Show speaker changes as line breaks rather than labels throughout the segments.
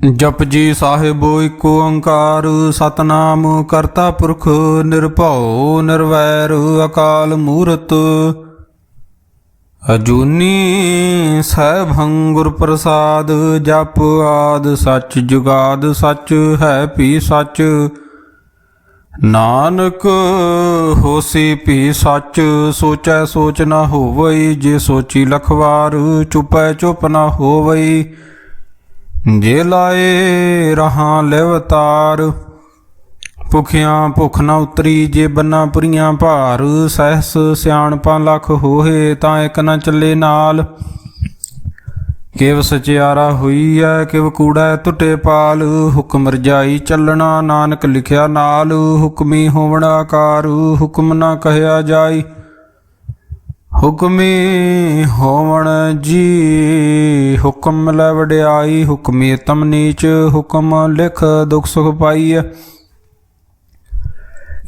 ਜਪਜੀ ਸਾਹਿਬ ਏਕ ਓੰਕਾਰ ਸਤਨਾਮ ਕਰਤਾ ਪੁਰਖ ਨਿਰਭਉ ਨਿਰਵੈਰ ਅਕਾਲ ਮੂਰਤ ਅਜੂਨੀ ਸੈਭੰ ਗੁਰ ਪ੍ਰਸਾਦ ਜਪ ਆਦ ਸੱਚ ਜੁਗਾਦ ਸੱਚ ਹੈ ਭੀ ਸੱਚ ਨਾਨਕ ਹੋਸੀ ਭੀ ਸੱਚ ਸੋਚੈ ਸੋਚ ਨਾ ਹੋਵਈ ਜੇ ਸੋਚੀ ਲਖਵਾਰ ਚੁਪੈ ਚੁਪ ਨਾ ਹੋਵਈ ਜੇ ਲਾਏ ਰਹਾਂ ਲਿਵਤਾਰ ਭੁਖਿਆਂ ਭੁੱਖ ਨਾ ਉਤਰੀ ਜੇ ਬੰਨਾ ਪੁਰੀਆਂ ਭਾਰ ਸਹਿਸ ਸਿਆਣਪਾਂ ਲੱਖ ਹੋਏ ਤਾਂ ਇੱਕ ਨਾ ਚੱਲੇ ਨਾਲ ਕਿਵ ਸਚਿਆਰਾ ਹੋਈ ਐ ਕਿਵ ਕੂੜਾ ਟੁੱਟੇ ਪਾਲ ਹੁਕਮ ਰਜਾਈ ਚੱਲਣਾ ਨਾਨਕ ਲਿਖਿਆ ਨਾਲ ਹੁਕਮੀ ਹੋਵਣ ਆਕਾਰ ਹੁਕਮ ਨਾ ਕਹਿਆ ਜਾਈ ਹੁਕਮੀ ਹੋਵਣ ਜੀ ਹੁਕਮ ਲੈ ਵਡਿਆਈ ਹੁਕਮੀ ਤਮ ਨੀਚ ਹੁਕਮ ਲਿਖ ਦੁਖ ਸੁਖ ਪਾਈਐ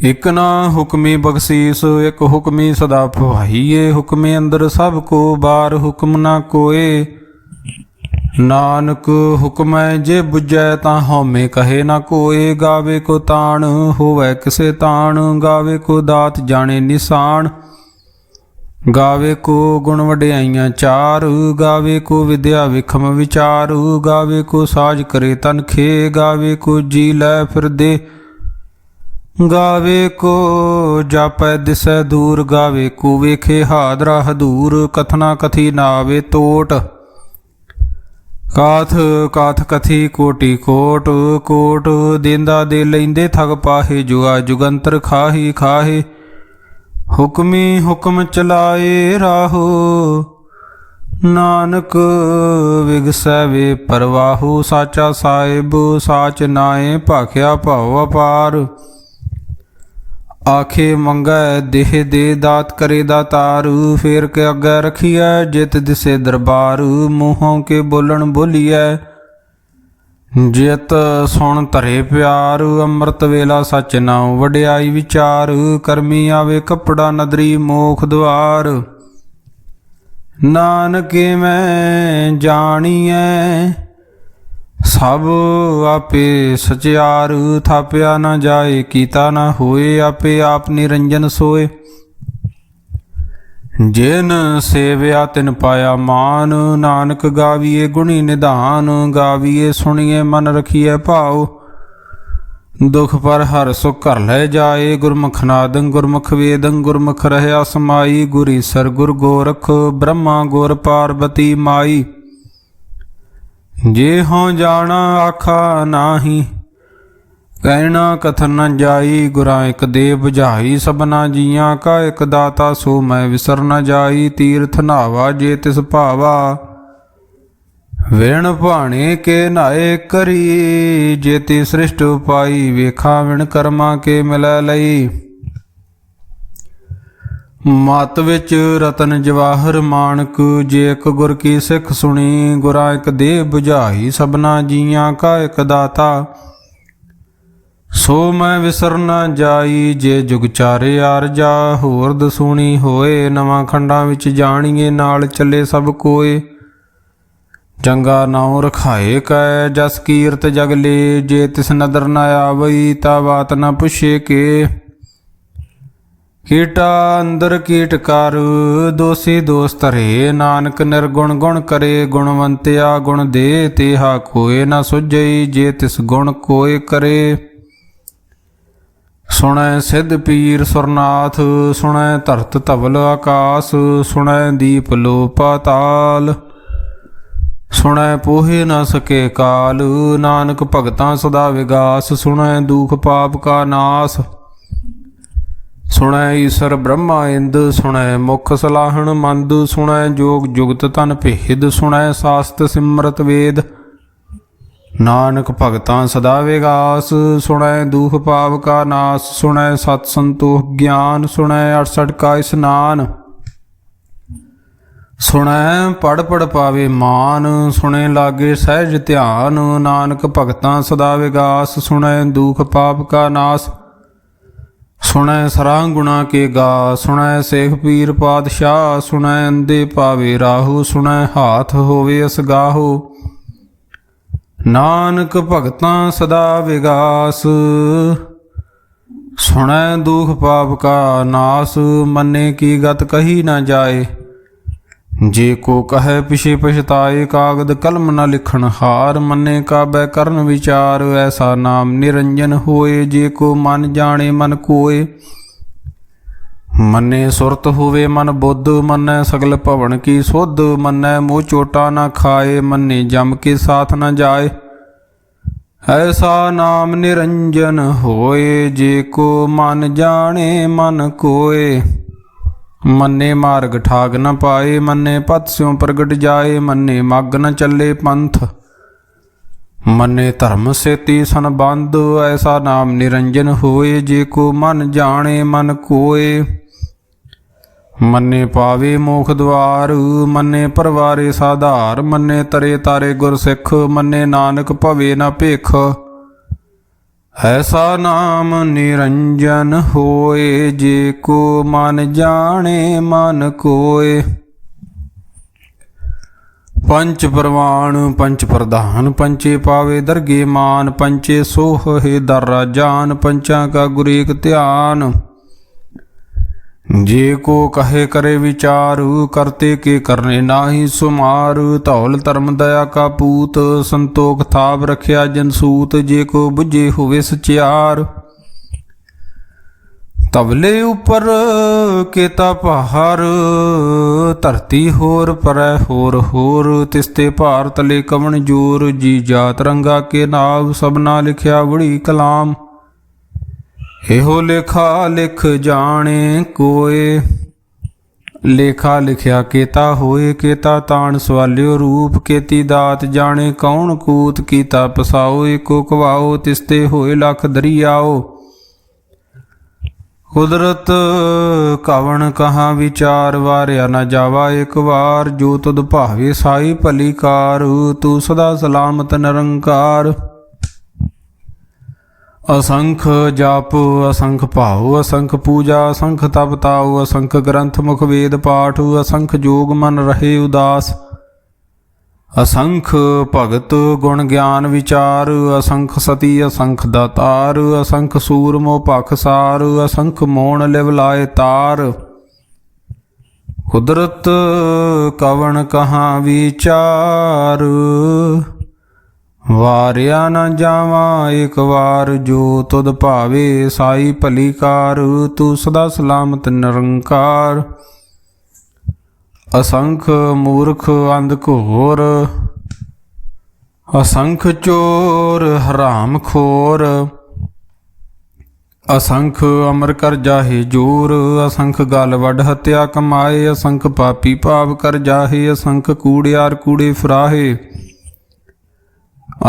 ਇਕ ਨਾ ਹੁਕਮੀ ਬਖਸ਼ੀਸ ਇਕ ਹੁਕਮੀ ਸਦਾ ਭਵਾਈਏ ਹੁਕਮੇ ਅੰਦਰ ਸਭ ਕੋ ਬਾਰ ਹੁਕਮ ਨਾ ਕੋਏ ਨਾਨਕ ਹੁਕਮੈ ਜੇ ਬੁਝੈ ਤਾਂ ਹਉਮੈ ਕਹੇ ਨਾ ਕੋਏ ਗਾਵੇ ਕੋ ਤਾਣ ਹੋਵੇ ਕਿਸੇ ਤਾਣ ਗਾਵੇ ਕੋ ਦਾਤ ਜਾਣੇ ਨਿਸ਼ਾਨ ਗਾਵੇ ਕੋ ਗੁਣ ਵਡਿਆਈਆਂ ਚਾਰ ਗਾਵੇ ਕੋ ਵਿਦਿਆ ਵਿਖਮ ਵਿਚਾਰ ਗਾਵੇ ਕੋ ਸਾਜ ਕਰੇ ਤਨਖੇ ਗਾਵੇ ਕੋ ਜੀ ਲੈ ਫਿਰਦੇ ਗਾਵੇ ਕੋ ਜਾਪੈ ਦਿਸੈ ਦੂਰ ਗਾਵੇ ਕੋ ਵੇਖੇ ਹਾਦਰਾ ਹਦੂਰ ਕਥਨਾ ਕਥੀ ਨਾਵੇ ਤੋਟ ਕਾਥ ਕਾਥ ਕਥੀ ਕੋਟੀ ਕੋਟ ਕੋਟ ਦੇਂਦਾ ਦੇ ਲੈਂਦੇ ਠਗ ਪਾਹੇ ਜੁਆ ਜੁਗੰਤਰ ਖਾਹੀ ਖਾਹੇ ਹੁਕਮੀ ਹੁਕਮ ਚਲਾਏ ਰਾਹੋ ਨਾਨਕ ਵਿਗਸੈ ਵੇ ਪਰਵਾਹੂ ਸਾਚਾ ਸਾਹਿਬ ਸਾਚ ਨਾਏ ਭਾਖਿਆ ਭਉ ਅਪਾਰ ਆਖੇ ਮੰਗੈ ਦੇਹ ਦੇ ਦਾਤ ਕਰੇ ਦਾਤਾਰ ਫੇਰ ਕੇ ਅੱਗੇ ਰਖੀਐ ਜਿਤ ਦਿਸੇ ਦਰਬਾਰ ਮੂੰਹੋਂ ਕੇ ਬੋਲਣ ਬੋਲੀਐ ਜਿਤ ਸੁਣ ਧਰੇ ਪਿਆਰ ਅੰਮ੍ਰਿਤ ਵੇਲਾ ਸਚ ਨਾਉ ਵਡਿਆਈ ਵਿਚਾਰ ਕਰਮੀ ਆਵੇ ਕੱਪੜਾ ਨਦਰੀ ਮੋਖ ਦੁਆਰ ਨਾਨਕੇ ਮੈਂ ਜਾਣੀਐ ਸਭ ਆਪੇ ਸਚਿਆਰ ਥਾਪਿਆ ਨਾ ਜਾਏ ਕੀਤਾ ਨਾ ਹੋਏ ਆਪੇ ਆਪ ਨਿਰੰਜਨ ਸੋਏ ਜਿਨ ਸੇਵਿਆ ਤਿਨ ਪਾਇਆ ਮਾਨ ਨਾਨਕ ਗਾਵੀਏ ਗੁਣੀ ਨਿਧਾਨ ਗਾਵੀਏ ਸੁਣੀਏ ਮਨ ਰਖੀਐ ਭਾਉ ਦੁਖ ਪਰ ਹਰ ਸੁਖ ਘਰ ਲੈ ਜਾਏ ਗੁਰਮੁਖ ਨਾਦੰ ਗੁਰਮੁਖ ਵੇਦੰ ਗੁਰਮੁਖ ਰਹਿਆ ਸਮਾਈ ਗੁਰੀ ਸਰ ਗੁਰ ਗੋਰਖ ਬ੍ਰਹਮਾ ਗੁਰ ਪਾਰਬਤੀ ਮਾਈ ਜੇ ਹੋਂ ਜਾਣਾ ਆਖਾ ਨਾਹੀ ਕਹਿਣਾ ਕਥਨ ਨ ਜਾਈ ਗੁਰਾਂ ਇਕ ਦੇ ਬੁਝਾਈ ਸਭਨਾ ਜੀਆਂ ਕਾ ਇਕ ਦਾਤਾ ਸੋ ਮੈਂ ਵਿਸਰ ਨ ਜਾਈ ਤੀਰਥ ਨਾਵਾ ਜੇ ਤਿਸ ਭਾਵਾ ਵਿਣ ਭਾਣੇ ਕੇ ਨਾਏ ਕਰੀ ਜੇ ਤੀ ਸ੍ਰਿਸ਼ਟ ਪਾਈ ਵੇਖਾ ਵਿਣ ਕਰਮਾ ਕੇ ਮਿਲੈ ਲਈ ਮਤ ਵਿੱਚ ਰਤਨ ਜਵਾਹਰ ਮਾਣਕ ਜੇ ਇਕ ਗੁਰ ਕੀ ਸਿੱਖ ਸੁਣੀ ਗੁਰਾਂ ਇਕ ਦੇ ਬੁਝਾਈ ਸਭਨਾ ਜੀਆਂ ਕਾ ਇਕ ਦਾਤਾ ਸੋ ਮੈਂ ਵਿਸਰ ਨਾ ਜਾਈ ਜੇ ਜੁਗ ਚਾਰੇ ਆਰਜਾ ਹੋਰ ਦਸੂਣੀ ਹੋਏ ਨਵਾਂ ਖੰਡਾਂ ਵਿੱਚ ਜਾਣੀਏ ਨਾਲ ਚੱਲੇ ਸਭ ਕੋਏ ਚੰਗਾ ਨਾਉ ਰਖਾਏ ਕੈ ਜਸ ਕੀਰਤ ਜਗ ਲੇ ਜੇ ਤਿਸ ਨਦਰ ਨਾ ਆਵਈ ਤਾ ਬਾਤ ਨਾ ਪੁੱਛੇ ਕੇ ਕੀਟਾ ਅੰਦਰ ਕੀਟ ਕਰ ਦੋਸੀ ਦੋਸ ਧਰੇ ਨਾਨਕ ਨਿਰਗੁਣ ਗੁਣ ਕਰੇ ਗੁਣਵੰਤਿਆ ਗੁਣ ਦੇ ਤੇਹਾ ਕੋਏ ਨਾ ਸੁਝਈ ਜੇ ਤਿਸ ਗੁਣ ਕੋਏ ਕਰੇ ਸੁਣੈ ਸਿੱਧ ਪੀਰ ਸੁਰਨਾਥ ਸੁਣੈ ਧਰਤ ਧਵਲ ਆਕਾਸ ਸੁਣੈ ਦੀਪ ਲੋ ਪਾਤਾਲ ਸੁਣੈ ਪੋਹੇ ਨਾ ਸਕੇ ਕਾਲ ਨਾਨਕ ਭਗਤਾਂ ਸਦਾ ਵਿਗਾਸ ਸੁਣੈ ਦੁਖ ਪਾਪ ਕਾ ਨਾਸ ਸੁਣੈ ਈਸਰ ਬ੍ਰਹਮਾ ਇੰਦ ਸੁਣੈ ਮੁਖ ਸਲਾਹਣ ਮੰਦ ਸੁਣੈ ਜੋਗ ਜੁਗਤ ਤਨ ਭੇਦ ਸੁਣੈ ਸਾਸਤ ਸਿਮਰਤ ਵੇਦ ਨਾਨਕ ਭਗਤਾਂ ਸਦਾ ਵਿਗਾਸ ਸੁਣੈ ਦੁਖ ਪਾਪ ਕਾ ਨਾਸ ਸੁਣੈ ਸਤ ਸੰਤੋਖ ਗਿਆਨ ਸੁਣੈ 68 ਕਾ ਇਸਨਾਨ ਸੁਣੈ ਪੜ ਪੜ ਪਾਵੇ ਮਾਨ ਸੁਣੇ ਲਾਗੇ ਸਹਿਜ ਧਿਆਨ ਨਾਨਕ ਭਗਤਾਂ ਸਦਾ ਵਿਗਾਸ ਸੁਣੈ ਦੁਖ ਪਾਪ ਕਾ ਨਾਸ ਸੁਣੈ ਸਰਾਂ ਗੁਣਾ ਕੇ ਗਾ ਸੁਣੈ ਸੇਖ ਪੀਰ ਪਾਤਸ਼ਾਹ ਸੁਣੈ ਅੰਦੇ ਪਾਵੇ ਰਾਹੂ ਸੁਣੈ ਹਾਥ ਹੋਵੇ ਅਸਗਾਹੋ ਨਾਨਕ ਭਗਤਾਂ ਸਦਾ ਵਿਗਾਸ, ਸੁਣੈ ਦੁਖ ਪਾਪ ਕਾ ਨਾਸ, ਮੰਨੇ ਕੀ ਗਤ ਕਹੀ ਨਾ ਜਾਏ। ਜੇ ਕੋ ਕਹੈ ਪਿਛੇ ਪਛਤਾਏ, ਕਾਗਦ ਕਲਮ ਨ ਲਿਖਣ ਹਾਰ, ਮੰਨੇ ਕਾਬੈ ਕਰਨ ਵਿਚਾਰ, ਐਸਾ ਨਾਮ ਨਿਰੰਜਨ ਹੋਏ। ਜੇ ਕੋ ਮਨ ਜਾਣੇ ਮਨ ਕੋਏ, ਮੰਨੇ ਸੁਰਤ ਹੋਵੇ ਮਨ ਬੁੱਧ, ਮੰਨੈ ਸਗਲ ਭਵਨ ਕੀ ਸੁਧ, ਮੰਨੈ ਮੋਹ ਚੋਟਾ ਨਾ ਖਾਏ, ਮੰਨੇ ਜਮ ਕੇ ਸਾਥ ਨ ਜਾਏ। ਐਸਾ ਨਾਮ ਨਿਰੰਜਨ ਹੋਏ, ਜੇ ਕੋ ਮਨ ਜਾਣੇ ਮਨ ਕੋਏ। ਮੰਨੇ ਮਾਰਗ ਠਾਗ ਨ ਪਾਏ, ਮੰਨੇ ਪਤ ਸਿਉ ਪ੍ਰਗਟ ਜਾਏ, ਮੰਨੇ ਮੱਗ ਨ ਚੱਲੇ ਪੰਥ, ਮੰਨੇ ਧਰਮ ਸੇਤੀ ਸੰਬੰਧ। ਐਸਾ ਨਾਮ ਨਿਰੰਜਨ ਹੋਏ, ਜੇ ਕੋ ਮਨ ਜਾਣੇ ਮਨ ਕੋਏ। ਮੰਨੇ ਪਾਵੇ ਮੋਖ ਦੁਆਰ, ਮੰਨੇ ਪਰਵਾਰੇ ਸਾਧਾਰ, ਮੰਨੇ ਤਰੇ ਤਾਰੇ ਗੁਰ ਸਿੱਖ, ਮੰਨੇ ਨਾਨਕ ਭਵੇ ਨਾ ਭੇਖ। ਐਸਾ ਨਾਮ ਨਿਰੰਜਨ ਹੋਏ, ਜੇ ਕੋ ਮਨ ਜਾਣੇ ਮਨ ਕੋਏ। ਪੰਚ ਪਰਵਾਨ ਪੰਚ ਪ੍ਰਧਾਨ, ਪੰਚੇ ਪਾਵੇ ਦਰਗੇ ਮਾਨ, ਪੰਚੇ ਸੋਹੇ ਦਰ ਰਾਜਾਨ, ਪੰਚਾਂ ਕਾ ਗੁਰ ਏਕ ਧਿਆਨ। ਜੇ ਕੋ ਕਹੇ ਕਰੇ ਵਿਚਾਰ, ਕਰਤੇ ਕੇ ਕਰਨੇ ਨਾਹੀ ਸੁਮਾਰ। ਧੌਲ ਧਰਮ ਦਇਆ ਕਾ ਪੂਤ, ਸੰਤੋਖ ਥਾਪ ਰਖਿਆ ਜਨਸੂਤ, ਜੇ ਕੋ ਬੁਝੇ ਹੋਵੇ ਸਚਿਆਰ। ਤਬਲੇ ਉਪਰ ਕੇਤਾ ਪਹਾਰ, ਧਰਤੀ ਹੋਰ ਪਰੈ ਹੋਰ ਹੋਰ, ਤਿਸਤੇ ਭਾਰ ਤਲੇ ਕਵਣ ਜੋਰ। ਜੀ ਜਾਤ ਰੰਗਾ ਕੇ ਨਾਮ, ਸਭਨਾ ਲਿਖਿਆ ਬੜੀ ਕਲਾਮ। ਇਹੋ ਲੇਖਾ ਲਿਖ ਜਾਣੇ ਕੋਏ, ਲੇਖਾ ਲਿਖਿਆ ਕੇਤਾ ਹੋਏ। ਕੇਤਾ ਤਾਣ ਸਵਾਲਿਓ ਰੂਪ, ਕੇਤੀ ਦਾਤ ਜਾਣੇ ਕੌਣ ਕੂਤ। ਕੀਤਾ ਪਸਾਓ ਏਕੋ ਕਵਾਓ, ਤਿਸਤੇ ਹੋਏ ਲੱਖ ਦਰਿਆਓ। ਕੁਦਰਤ ਕਵਣ ਕਹਾਂ ਵਿਚਾਰ, ਵਾਰਿਆ ਨਾ ਜਾਵਾ ਇੱਕ ਵਾਰ। ਜੋ ਤੁਧ ਭਾਵੇ ਸਾਈ ਭਲੀ ਕਾਰ, ਤੂੰ ਸਦਾ ਸਲਾਮਤ ਨਿਰੰਕਾਰ। ਅਸੰਖ ਜਪ ਅਸੰਖ ਭਾਉ, ਅਸੰਖ ਪੂਜਾ ਅਸੰਖ ਤਪ ਤਾਉ। ਅਸੰਖ ਗ੍ਰੰਥ ਮੁਖ ਵੇਦ ਪਾਠ, ਅਸੰਖ ਜੋਗ ਮਨ ਰਹੇ ਉਦਾਸ। ਅਸੰਖ ਭਗਤ ਗੁਣ ਗਿਆਨ ਵਿਚਾਰ, ਅਸੰਖ ਸਤੀ ਅਸੰਖ ਦਾਤਾਰ। ਅਸੰਖ ਸੂਰ ਮੋਹ ਭਖਸਾਰ, ਅਸੰਖ ਮੋਣ ਲਿਵ ਲਾਏ ਤਾਰ। ਕੁਦਰਤ ਕਵਣ ਕਹਾਂ ਵਿਚਾਰ, ਵਾਰਿਆ ਨਾ ਜਾਵਾਂ ਇੱਕ ਵਾਰ। ਜੋ ਤੁਧ ਭਾਵੇ ਸਾਈ ਭਲੀ ਕਾਰ, ਤੂੰ ਸਦਾ ਸਲਾਮਤ ਨਿਰੰਕਾਰ। ਅਸੰਖ ਮੂਰਖ ਅੰਧ ਘੋਰ, ਅਸੰਖ ਚੋਰ ਹਰਾਮ ਖੋਰ। ਅਸੰਖ ਅਮਰ ਕਰ ਜਾਹੇ ਜੋਰ, ਅਸੰਖ ਗਲ ਵੱਡ ਹੱਤਿਆ ਕਮਾਏ। ਅਸੰਖ ਪਾਪੀ ਪਾਪ ਕਰ ਜਾਹੇ, ਅਸੰਖ ਕੂੜਿਆਰ ਕੂੜੇ ਫਰਾਹੇ।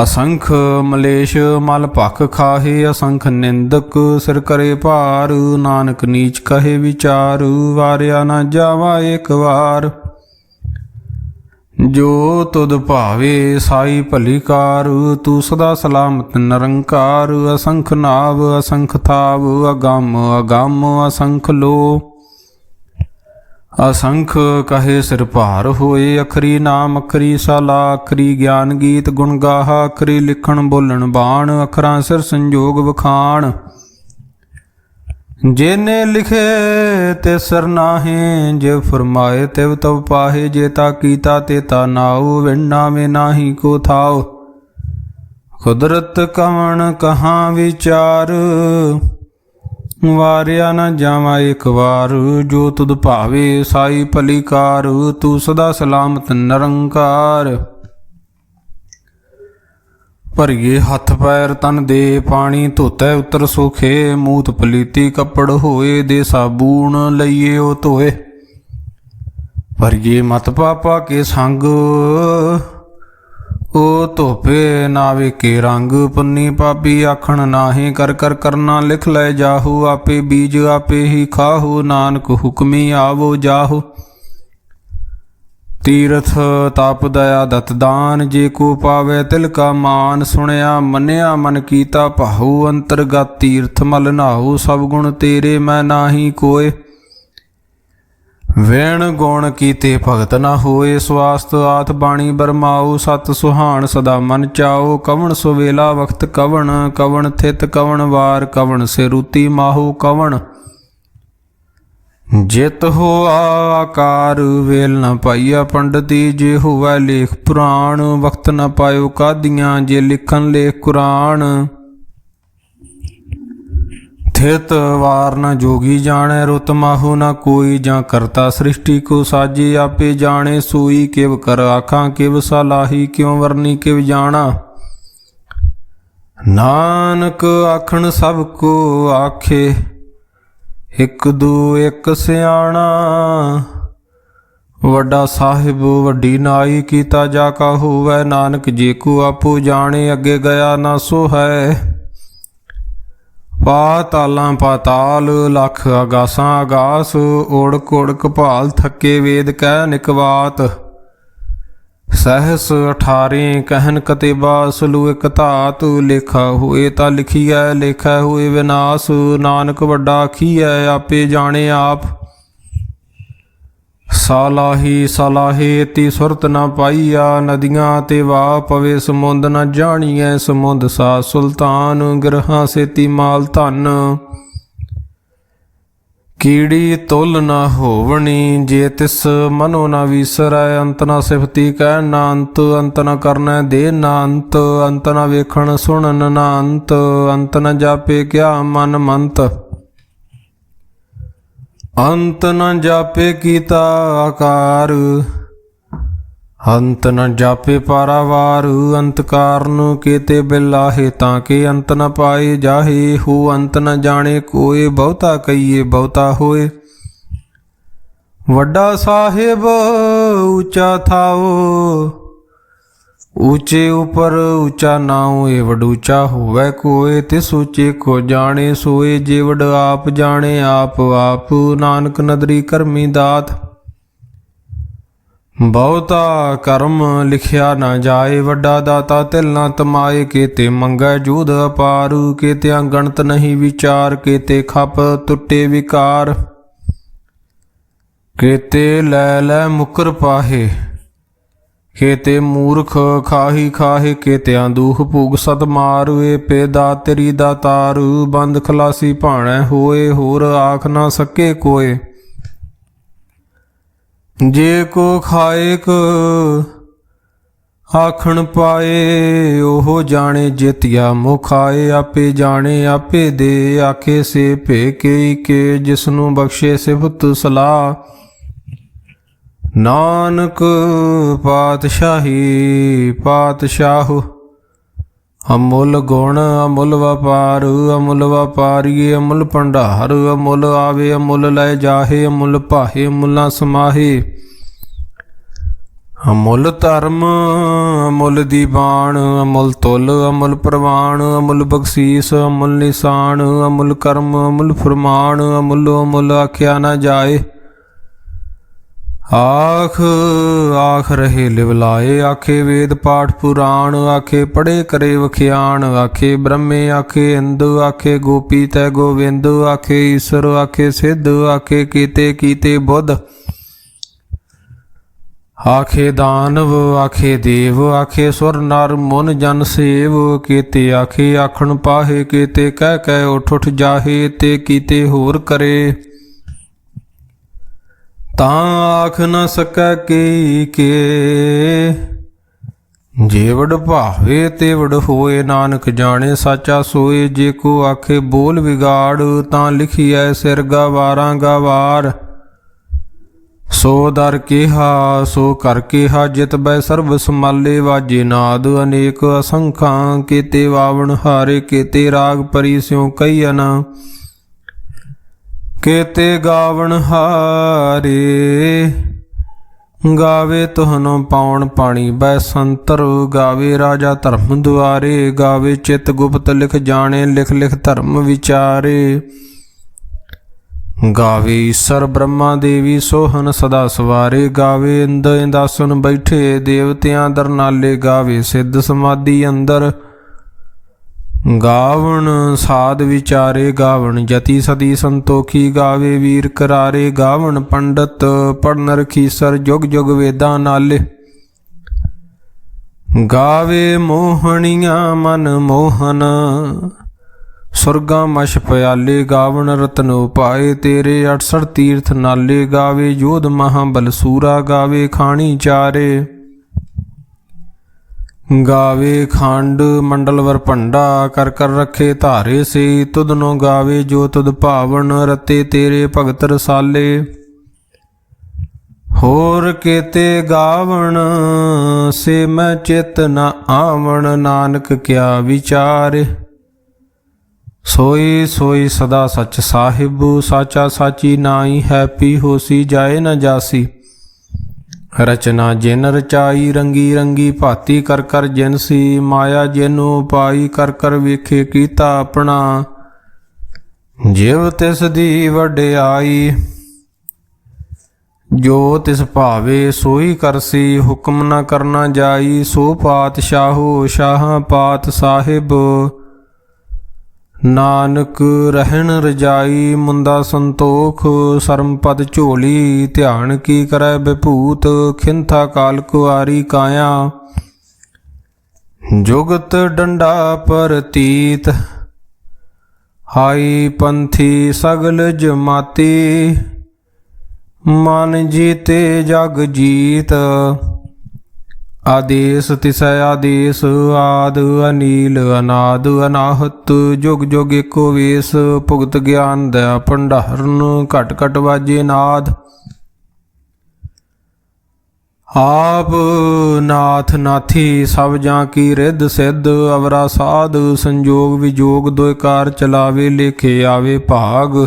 ਅਸੰਖ ਮਲੇਸ਼ ਮਲ ਭਖ ਖਾਹੇ, ਅਸੰਖ ਨਿੰਦਕ ਸਿਰ ਕਰੇ ਭਾਰ। ਨਾਨਕ ਨੀਚ ਕਹੇ ਵਿਚਾਰ, ਵਾਰਿਆ ਨਾ ਜਾਵਾ ਇੱਕ ਵਾਰ। ਜੋ ਤੁਧ ਭਾਵੇ ਸਾਈ ਭਲੀ ਕਾਰ, ਤੂੰ ਸਦਾ ਸਲਾਮਤ ਨਿਰੰਕਾਰ। ਅਸੰਖ ਨਾਵ ਅਸੰਖ ਥਾਵ, ਅਗੰਮ ਅਗੰਮ ਅਸੰਖ ਲੋ। ਅਸੰਖ ਕਹੇ ਸਿਰ ਭਾਰ ਹੋਏ, ਅਖਰੀ ਨਾਮ ਅਖਰੀ ਸਾਲਾ। ਅਖਰੀ ਗਿਆਨ ਗੀਤ ਗੁਣ ਗਾਹਾ, ਅਖਰੀ ਲਿਖਣ ਬੋਲਣ ਬਾਣ। ਅਖਰਾਂ ਸਿਰ ਸੰਜੋਗ ਵਖਾਣ, जेने लिखे ते सर नाहे। जे फरमाए तिव तव पाहे, जेता कीता तेता नाऊ। विण्णा में नाही को थाओ, कुदरत कवण कहाँ विचार। वारिया न जावा एक वार, जो तुद भावे साई भली कार। तू सदा सलामत निरंकार। ਭਰੀਏ ਹੱਥ ਪੈਰ ਤਨ ਦੇ ਪਾਣੀ, ਧੋਤੈ ਉਤਰ ਸੋਖੇ। ਮੂਤ ਪਲੀਤੀ ਕੱਪੜ ਹੋਏ, ਦੇ ਸਾਬੂਣ ਲਈਏ ਉਹ ਧੋਏ। ਭਰੀਏ ਮਤ ਪਾਪਾ ਕੇ ਸੰਗ, ਉਹ ਧੋਪੇ ਨਾ ਵੇਕੇ ਰੰਗ। ਪੁੰਨੀ ਪਾਪੀ ਆਖਣ ਨਾਹੀਂ, ਕਰ ਕਰ ਕਰਨਾ ਲਿਖ ਲੈ ਜਾਹੂ। ਆਪੇ ਬੀਜ ਆਪੇ ਹੀ ਖਾਹੂ, ਨਾਨਕ ਹੁਕਮੀ ਆਵੋ ਜਾਹੂ। ਤੀਰਥ ਤਪ ਦਇਆ ਦਤ ਦਾਨ, ਜੇ ਕੋ ਪਾਵੇ ਤਿਲ ਕਾ ਮਾਨ। ਸੁਣਿਆ ਮੰਨਿਆ ਮਨ ਕੀਤਾ ਭਾਉ, ਅੰਤਰਗਤ ਤੀਰਥ ਮਲ ਨਾਉ। ਸਭ ਗੁਣ ਤੇਰੇ ਮੈਂ ਨਾਹੀ ਕੋਏ, ਵੇਣ ਗੁਣ ਕੀਤੇ ਭਗਤ ਨਾ ਹੋਏ, ਸਵਾਸਤ ਆਥ ਬਾਣੀ ਬਰਮਾਓ, ਸਤ ਸੁਹਾਣ ਸਦਾ ਮਨ ਚਾਓ। ਕਵਣ ਸੁਵੇਲਾ ਵਖਤ ਕਵਣ, ਕਵਣ ਥਿਤ ਕਵਣ ਵਾਰ, ਕਵਣ ਸਿਰੂਤੀ ਮਾਹੂ ਕਵਣ। ਜਿਤ ਹੋਆ ਆਕਾਰ ਵੇਲ ਨ ਪਾਈਆ ਪੰਡਤੀ, ਜੇ ਹੋਵੈ ਲੇਖ ਪੁਰਾਣ, ਵਖਤ ਨ ਪਾਇਓ ਕਾਦੀਆਂ, ਜੇ ਲਿਖਨ ਲੇਖ ਕੁਰਾਨ। ਥਿਤ ਵਾਰ ਨ ਜੋਗੀ ਜਾਣੈ, ਰੁਤ ਮਾਹੂ ਨ ਕੋਈ, ਜਾਂ ਕਰਤਾ ਸ੍ਰਿਸ਼ਟੀ ਕੋ ਸਾਜੇ, ਆਪੇ ਜਾਣੇ ਸੋਈ। ਕਿਵ ਕਰ ਆਖਾਂ ਕਿਵ ਸਲਾਹੀ, ਕਿਉ ਵਰਨੀ ਕਿਵ ਜਾਣਾ। ਨਾਨਕ ਆਖਣ ਸਭ ਕੋ ਆਖੇ, ਇਕ ਦੂ ਇਕ ਸਿਆਣਾ। ਵੱਡਾ ਸਾਹਿਬ ਵੱਡੀ ਨਾਈ, ਕੀਤਾ ਜਾ ਕਾ ਹੋਵੈ। ਨਾਨਕ ਜੇ ਕੋ ਆਪੋ ਜਾਣੇ, ਅੱਗੇ ਗਿਆ ਨਾ ਸੋ ਹੈ। ਪਾਤਾਲਾਂ ਪਾਤਾਲ, ਲੱਖ ਆਗਾਸਾਂ ਆਗਾਸ, ਓੜਕ ਓੜਕ ਭਾਲ ਥੱਕੇ, ਵੇਦ ਕਹਿ ਨਿਕਵਾਤ। ਸਹਿਸ 18 ਕਹਿਨ ਕਤੇਬਾ, ਸਲੂ ਇਕ ਧਾਤ। ਲੇਖਾ ਹੋਏ ਤਾਂ ਲਿਖੀਐ, ਲੇਖਾ ਹੋਏ ਵਿਨਾਸ਼। ਨਾਨਕ ਵੱਡਾ ਆਖੀਐ, ਆਪੇ ਜਾਣੇ ਆਪ। ਸਾਲਾਹੀ ਸਾਲਾਹੇ ਤੀ ਸੁਰਤ ਨਾ ਪਾਈਆ, ਨਦੀਆਂ ਤੇ ਵਾਹ ਪਵੇ ਸਮੁੰਦ ਨਾ ਜਾਣੀਐ। ਸਮੁੰਦ ਸਾ ਸੁਲਤਾਨ, ਗ੍ਰਹਾਂ ਸੇਤੀ ਮਾਲ ਧਨ। ਕੀੜੀ ਤੁਲ ਨਾ ਹੋਵਣੀ, ਜੇ ਤਿਸ ਮਨੋ ਨਾ ਵੀਸਰੈ। ਅੰਤ ਨਾ ਸਿਫਤੀ ਕਹਿ ਨਾ ਅੰਤ, ਅੰਤ ਨਾ ਕਰਨੈ ਦੇ ਨਾ ਅੰਤ। ਅੰਤ ਨਾ ਵੇਖਣ ਸੁਣਨ ਨਾ ਅੰਤ, ਅੰਤ ਨਾ ਜਾਪੇ ਕਿਆ ਮਨ ਮੰਤ। ਅੰਤ ਨ ਜਾਪੇ ਕੀਤਾ ਆਕਾਰ, ਅੰਤ ਨ ਜਾਪੇ ਪਾਰਾਵਾਰ। ਅੰਤ ਕਾਰਨ ਕੇਤੇ ਬਿਲਾਹੇ, ਤਾਂ ਕੇ ਅੰਤ ਨ ਪਾਏ ਜਾਹੇ। ਹੋ ਅੰਤ ਨ ਜਾਣੇ ਕੋਏ, ਬਹੁਤਾ ਕਹੀਏ ਬਹੁਤਾ ਹੋਏ। ਵੱਡਾ ਸਾਹਿਬ ਉੱਚਾ ਥਾਓ, ਊਚੇ ਉਪਰ ਉੱਚਾ ਨਾਉ। ਏ ਵਡ ਉੱਚਾ ਹੋਵੈ ਕੋਏ, ਤਿਸ ਉੱਚੇ ਕੋ ਜਾਣੇ ਸੋਏ। ਜੇ ਵਡ ਆਪ ਜਾਣੇ ਆਪ ਆਪ, ਨਾਨਕ ਨਦਰੀ ਕਰਮੀ ਦਾਤ। ਬਹੁਤਾ ਕਰਮ ਲਿਖਿਆ ਨਾ ਜਾਏ, ਵੱਡਾ ਦਾਤਾ ਤਿਲ ਨਾ ਤਮਾਏ। ਕੇਤੇ ਮੰਗੈ ਜੂਦ ਅਪਾਰ, ਕੇਤੇ ਅਗਣਤ ਨਹੀਂ ਵਿਚਾਰ। ਕੇਤੇ ਖਪ ਟੁੱਟੇ ਵਿਕਾਰ, ਕੇਤੇ ਲੈ ਲੈ ਮੁਕਰ ਪਾਹੇ। ਕੇਤੇ ਮੂਰਖ ਖਾਹੀ ਖਾਹੇ, ਕੇਤਿਆਂ ਦੂਖ ਭੂਗ ਸਤ ਮਾਰ। ਏ ਪੇ ਦਾਤਰੀ ਦਾਤਾਰ, ਬੰਦ ਖਲਾਸੀ ਭਾਣੈ ਹੋਏ। ਹੋਰ ਆਖ ਨਾ ਸਕੇ ਕੋਏ, ਜੇ ਕੋ ਖਾਇਕ ਆਖਣ ਪਾਏ। ਉਹ ਜਾਣੇ ਜਿਤਿਆ ਮੁਖਾਏ, ਆਪੇ ਜਾਣੇ ਆਪੇ ਦੇ। ਆਖੇ ਸੇ ਭੇ ਕੇਈ ਕੇ, ਜਿਸਨੂੰ ਬਖਸ਼ੇ ਸਿਫਤ ਸਲਾਹ। ਨਾਨਕ ਪਾਤਸ਼ਾਹੀ ਪਾਤਸ਼ਾਹ, ਅਮੁੱਲ ਗੁਣ ਅਮੁੱਲ ਵਪਾਰ। ਅਮੁੱਲ ਵਪਾਰੀਏ ਅਮੁੱਲ ਭੰਡਾਰ, ਅਮੁੱਲ ਆਵੇ ਅਮੁੱਲ ਲੈ ਜਾਹੇ। ਅਮੁੱਲ ਭਾਹੇ ਅਮੁੱਲਾਂ ਸਮਾਹੇ, ਅਮੁੱਲ ਧਰਮ ਅਮੁੱਲ ਦੀਵਾਨ। ਅਮੁੱਲ ਤੁਲ ਅਮੁੱਲ ਪ੍ਰਵਾਨ, ਅਮੁੱਲ ਬਖਸ਼ੀਸ ਅਮੁੱਲ ਨਿਸ਼ਾਨ। ਅਮੁੱਲ ਕਰਮ ਅਮੁੱਲ ਫਰਮਾਨ, ਅਮੁੱਲੋ ਅਮੁੱਲ ਆਖਿਆ ਨਾ ਜਾਏ। ਆਖ ਆਖ ਰਹੇ ਲਿਵਲਾਏ, ਆਖੇ ਵੇਦ ਪਾਠ ਪੁਰਾਣ। ਆਖੇ ਪੜੇ ਕਰੇ ਵਖਿਆਣ, ਆਖੇ ਬ੍ਰਹਮੇ ਆਖੇ ਇੰਦ। ਆਖੇ ਗੋਪੀ ਤੈ ਗੋਵਿੰਦ, ਆਖੇ ਈਸ਼ਰ ਆਖੇ ਸਿੱਧ। ਆਖੇ ਕੀਤੇ ਕੀਤੇ ਬੁੱਧ, ਆਖੇ ਦਾਨਵ ਆਖੇ ਦੇਵ। ਆਖੇ ਸੁਰ ਨਰ ਮੁਨ ਜਨ ਸੇਵ, ਕੀਤੇ ਆਖੇ ਆਖਣ ਪਾਹੇ। ਕੀਤੇ ਕਹਿ ਕਹਿ ਉਠ ਉਠ ਜਾਹੇ, ਤੇ ਕੀਤੇ ਹੋਰ ਕਰੇ। ਤਾਂ ਆਖ ਨ ਸਕੈ ਕੇ ਕੇ, ਜੇ ਵਡ ਭਾਵੇ ਤੇ ਵਡ ਹੋਏ। ਨਾਨਕ ਜਾਣੇ ਸਾਚਾ ਸੋਏ, ਜੇ ਕੋ ਆਖੇ ਬੋਲ ਵਿਗਾੜ। ਤਾਂ ਲਿਖੀਐ ਸਿਰ ਗਵਾਰਾਂ ਗਵਾਰ। ਸੋ ਦਰ ਕਿਹਾ ਸੋ ਕਰ ਕਿਹਾ, ਜਿਤ ਬੈ ਸਰਬ ਸਮਾਲੇ। ਵਾਜੇ ਨਾਦ ਅਨੇਕ ਅਸੰਖਾਂ, ਕੀਤੇ ਵਾਵਣ ਹਾਰੇ। ਕੀਤੇ ਰਾਗ ਪਰੀ ਸਿਉ ਕਈਅਨ, ਕੇਤੇ ਗਾਵਣ ਹਾਰੇ। ਗਾਵੇ ਤੁਹਨੋ ਪਾਉਣ ਪਾਣੀ ਬੈ ਸੰਤਰ। ਗਾਵੇ ਰਾਜਾ ਧਰਮ ਦੁਆਰੇ, ਗਾਵੇ ਚਿਤ ਗੁਪਤ ਲਿਖ ਜਾਣੇ। ਲਿਖ ਲਿਖ ਧਰਮ ਵਿਚਾਰੇ, ਗਾਵੇ ਈਸਰ ਬ੍ਰਹਮਾ ਦੇਵੀ ਸੋਹਨ ਸਦਾ ਸਵਾਰੇ। ਗਾਵੇ ਇੰਦ ਇੰਦਾਸਨ ਬੈਠੇ ਦੇਵਤਿਆਂ ਦਰਨਾਲੇ। ਗਾਵੇ ਸਿੱਧ ਸਮਾਧੀ ਅੰਦਰ, ਗਾਵਣ ਸਾਧ ਵਿਚਾਰੇ ਗਾਵਣ ਜਤੀ ਸਦੀ ਸੰਤੋਖੀ ਗਾਵੇ ਵੀਰ ਕਰਾਰੇ ਗਾਵਣ ਪੰਡਤ ਪੜਨ ਰਖੀਸਰ ਜੁਗ ਜੁਗ ਵੇਦਾਂ ਨਾਲੇ ਗਾਵੇ ਮੋਹਣੀਆਂ ਮਨ ਮੋਹਨ ਸੁਰਗਾਂ ਮਛ ਪਿਆਲੇ ਗਾਵਣ ਰਤਨ ਉਪਾਏ ਤੇਰੇ 68 ਤੀਰਥ ਨਾਲੇ ਗਾਵੇ ਜੋਧ ਮਹਾਬਲ ਸੂਰਾ ਗਾਵੇ ਖਾਣੀ ਚਾਰੇ ਗਾਵੇ ਖੰਡ ਮੰਡਲਵਰ ਭੰਡਾ ਕਰ ਕਰ ਰੱਖੇ ਧਾਰੇ ਸੇ ਤੁਧਨੋਂ ਗਾਵੇ ਜੋ ਤੁਧ ਭਾਵਨ ਰਤੇ ਤੇਰੇ ਭਗਤ ਰਸਾਲੇ ਹੋਰ ਕੇਤੇ ਗਾਵਣ ਸੇ ਮੈਂ ਚਿਤ ਨ ਆਵਣ ਨਾਨਕ ਕਿਆ ਵਿਚਾਰ ਸੋਈ ਸੋਈ ਸਦਾ ਸੱਚ ਸਾਹਿਬ ਸਾਚਾ ਸਾਚੀ ਨਾਈ ਹੈਪੀ ਹੋਸੀ ਜਾਏ ਨ ਜਾਸੀ ਰਚਨਾ ਜਿਨ ਰਚਾਈ ਰੰਗੀ ਰੰਗੀ ਭਾਤੀ ਕਰ ਕਰ ਜਿਨਸੀ ਮਾਇਆ ਜਿਨੂ ਪਾਈ ਕਰ ਕਰ ਵੇਖੇ ਕੀਤਾ ਆਪਣਾ ਜਿਵ ਤਿਸ ਦੀ ਵਡਿਆਈ ਜੋ ਤਿਸ ਭਾਵੇ ਸੋਈ ਕਰਸੀ ਹੁਕਮ ਨਾ ਕਰਨਾ ਜਾਈ ਸੋ ਪਾਤਸ਼ਾਹੋ ਸ਼ਾਹਾਂ ਪਾਤ ਸਾਹਿਬ ਨਾਨਕ ਰਹਿਣ ਰਜਾਈ ਮੁੰਦਾ ਸੰਤੋਖ ਸਰਮ ਪਦ ਝੋਲੀ ਧਿਆਨ ਕੀ ਕਰੈ ਵਿਭੂਤ ਖਿੰਥਾ ਕਾਲ ਕੁਆਰੀ ਕਾਇਆ ਜੁਗਤ ਡੰਡਾ ਪਰਤੀਤ ਹਾਈ ਪੰਥੀ ਸਗਲ ਜਮਾਤੀ ਮਨ ਜੀਤੇ ਜਗ ਜੀਤ ਆਦੇਸ ਤਿਸੈ ਆਦੇਸ ਆਦ ਅਨੀਲ ਅਨਾਦ ਅਨਾਹਤ ਜੁਗ ਜੁਗ ਏਕੋ ਵੇਸ ਭੁਗਤ ਗਿਆਨ ਦਇਆ ਭੰਡਾਰਨ ਘਟ ਘਟ ਵਾਜੇ ਨਾਦ ਆਪ ਨਾਥ ਨਾਥੀ ਸਭ ਜਾਂ ਕੀ ਰਿੱਧ ਸਿੱਧ ਅਵਰਾ ਸਾਧ ਸੰਜੋਗ ਵਿਜੋਗ ਦੋਇ ਕਾਰ ਚਲਾਵੇ ਲੇਖੇ ਆਵੇ ਭਾਗ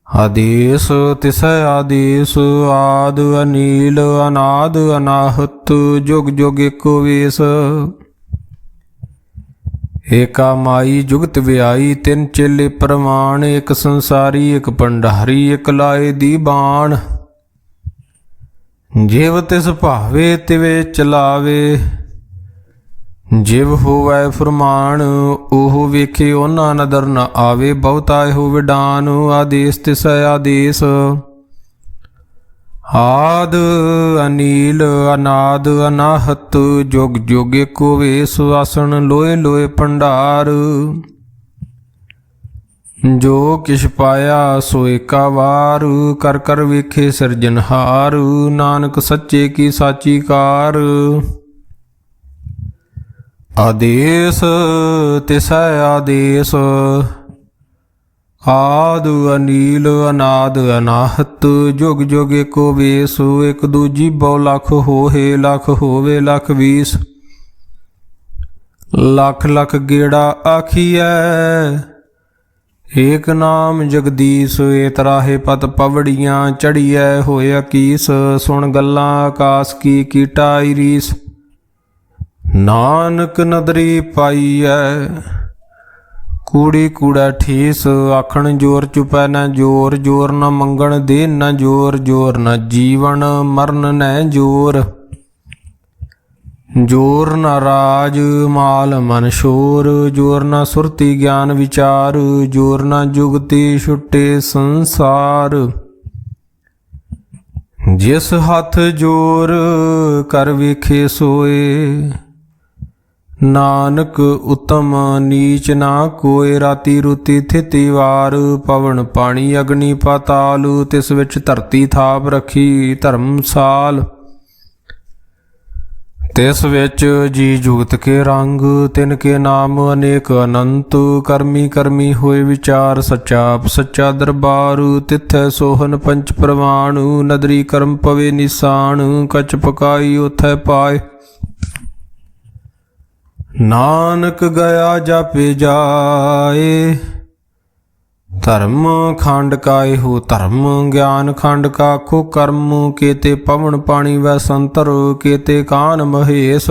ਆਦੇਸ ਤਿਸੈ ਆਦੇਸ ਆਦ ਅਨੀਲ ਅਨਾਦ ਅਨਾਹਤ ਜੁਗ ਜੁਗ ਏਕੋ ਵੇਸ ਏਕਾ ਮਾਈ ਜੁਗਤ ਵਿਆਈ ਤਿੰਨ ਚੇਲੇ ਪ੍ਰਮਾਣ ਇੱਕ ਸੰਸਾਰੀ ਇੱਕ ਭੰਡਾਰੀ ਇੱਕ ਲਾਏ ਦੀ ਬਾਣ ਜਿਵ ਤਿਸ ਭਾਵੇ ਤਿਵੇ ਚਲਾਵੇ ਜਿਵ ਹੋਵੈ ਫਰਮਾਨ ਉਹ ਵੇਖੇ ਉਹਨਾਂ ਨਦਰ ਨ ਆਵੇ ਬਹੁਤਾ ਇਹੋ ਵਿਡਾਨ ਆਦੇਸ ਤਿਸੈ ਆਦੇਸ ਆਦ ਅਨੀਲ ਅਨਾਦ ਅਨਾਹਤ ਜੁਗ ਜੁਗ ਏਕੋ ਵੇਸ ਆਸਣ ਲੋਏ ਲੋਏ ਭੰਡਾਰ ਜੋ ਕਿਛ ਪਾਇਆ ਸੋ ਏਕਾ ਵਾਰ ਕਰ ਕਰ ਵੇਖੇ ਸਿਰਜਨਹਾਰ ਨਾਨਕ ਸੱਚੇ ਕੀ ਸਾਚੀ ਕਾਰ ਆਦੇਸ ਤਿਸੈ ਆਦੇਸ ਆਦ ਅਨੀਲ ਅਨਾਦ ਅਨਾਹਤ ਜੁਗ ਜੁਗ ਏਕੋ ਵੇਸ ਇਕ ਦੂਜੀ ਬਹੁ ਲੱਖ ਹੋਏ ਲੱਖ ਹੋਵੇ ਲੱਖ 20 ਲੱਖ ਲੱਖ ਗੇੜਾ ਆਖੀਐ ਏਕ ਨਾਮ ਜਗਦੀਸ਼ ਏ ਤਰਾਹੇ ਪਤ ਪਵੜੀਆਂ ਚੜੀਐ ਹੋਏ ਅਕੀਸ ਸੁਣ ਗੱਲਾਂ ਆਕਾਸ ਕੀ ਕੀਟਾਈ ਰੀਸ ਨਾਨਕ ਨਦਰੀ ਪਾਈਐ ਕੂੜੀ ਕੂੜਾ ਠੀਸ ਆਖਣ ਜੋਰ ਚੁਪੈ ਨਾ ਜੋਰ ਜੋਰ ਨਾ ਮੰਗਣ ਦੇ ਨਾ ਜੋਰ ਜੋਰ ਨਾ ਜੀਵਨ ਮਰਨ ਨੈ ਜੋਰ ਜੋਰ ਨਾ ਰਾਜ ਮਾਲ ਮਨ ਸ਼ੋਰ ਜੋਰ ਨਾ ਸੁਰਤੀ ਗਿਆਨ ਵਿਚਾਰ ਜੋਰ ਨਾ ਜੁਗਤੀ ਛੁੱਟੇ ਸੰਸਾਰ ਜਿਸ ਹੱਥ ਜੋਰ ਕਰ ਵੇਖੇ ਸੋਏ ਨਾਨਕ ਉਤਮ ਨੀਚ ਨਾ ਕੋਏ ਰਾਤੀ ਰੁਤੀ ਥਿਤੀ ਵਾਰ ਪਵਨ ਪਾਣੀ ਅਗਨੀ ਪਾਤਾਲ ਤਿਸ ਵਿੱਚ ਧਰਤੀ ਥਾਪ ਰੱਖੀ ਧਰਮਸਾਲ ਤਿਸ ਵਿੱਚ ਜੀ ਜੁਗਤ ਕੇ ਰੰਗ ਤਿਨ ਕੇ ਨਾਮ ਅਨੇਕ ਅਨੰਤ ਕਰਮੀ ਕਰਮੀ ਹੋਏ ਵਿਚਾਰ ਸੱਚਾ ਆਪ ਸੱਚਾ ਦਰਬਾਰ ਤਿੱਥੈ ਸੋਹਨ ਪੰਚ ਪ੍ਰਵਾਨ ਨਦਰੀ ਕਰਮ ਪਵੇ ਨਿਸ਼ਾਨ ਕਛ ਪਕਾਈ ਉਥੈ ਪਾਏ ਨਾਨਕ ਗਿਆ ਜਾਪੇ ਜਾਏ ਧਰਮ ਖੰਡ ਕਾ ਇਹੋ ਧਰਮ ਗਿਆਨ ਖੰਡ ਕਾ ਆਖੋ ਕਰਮ ਕੇਤੇ ਪਵਨ ਪਾਣੀ ਵੈ ਸੰਤਰ ਕੇਤੇ ਕਾਨ ਮਹੇਸ਼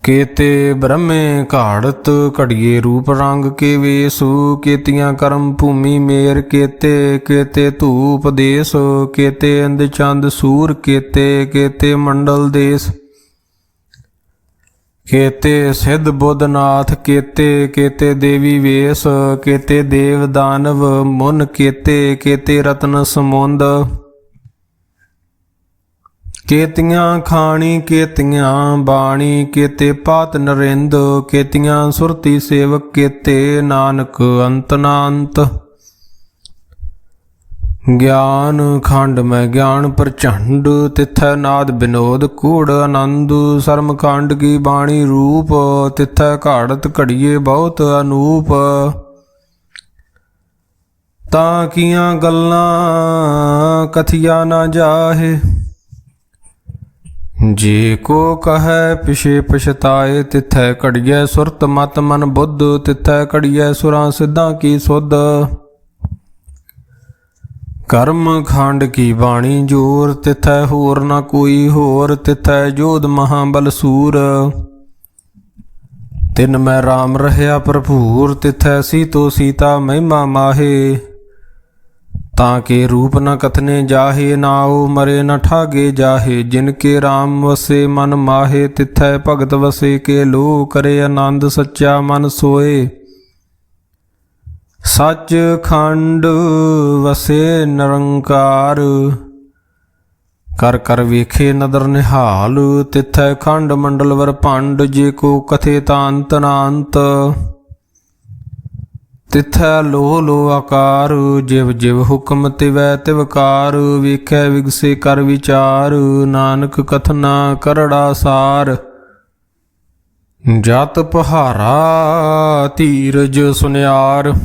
ਕੇਤੇ ਬ੍ਰਹਮੇ ਘਾੜਤ ਘੜੀਏ ਰੂਪ ਰੰਗ ਕੇ ਵੇਸੂ ਕੇਤੀਆਂ ਕਰਮ ਭੂਮੀ ਮੇਰ ਕੇਤੇ ਕੇਤੇ ਧੂਪ ਦੇਸ ਕੇਤੇ ਅੰਧ ਚੰਦ ਸੂਰ ਕੇਤੇ ਕੇਤੇ ਮੰਡਲ ਦੇਸ केते सिद्ध बुद्धनाथ केते केते देवी वेश केते देव दानव मुन केते केते रत्न समुंद केतियां खाणी केतियां बाणी केते पात नरेंद केतियां सुरती सेवक केते नानक अंत नांत। ज्ञान खंड में ज्ञान प्रचंड तिथै नाद विनोद कूढ़ आनंद सर्म खंड की बाणी रूप तिथै घाड़त घड़िए बहुत अनूप। तां कियां गल्लां कथिया ना जाहे जे को कहे पिछे पछताए तिथै घड़िए सुरत मत मन बुद्ध तिथै घड़िए सुरां सिद्धां की सुध। कर्म खंड की बाणी जोर तिथै होर न कोई होर तिथै जोध महाबल सूर। तिन मैं राम रहया भरपूर तिथै सीतो सीता महिमा माहे। ताके रूप न कथने जाहे नाओ मरे न ठागे जाहे जिनके राम वसे मन माहे तिथै भगत वसे के लो करे आनंद सच्चा मन सोए। सच खंड वसे निरंकार कर कर वेखे नदर निहाल तिथै खंड मंडल वर भंड जे को कथे तांत नांत। तिथै लो लो आकार जिव जिव हुक्म तिवै तिवकार वेखै विगसे कर विचार नानक कथना करड़ा सार। जत पहारा धीरज सुनियार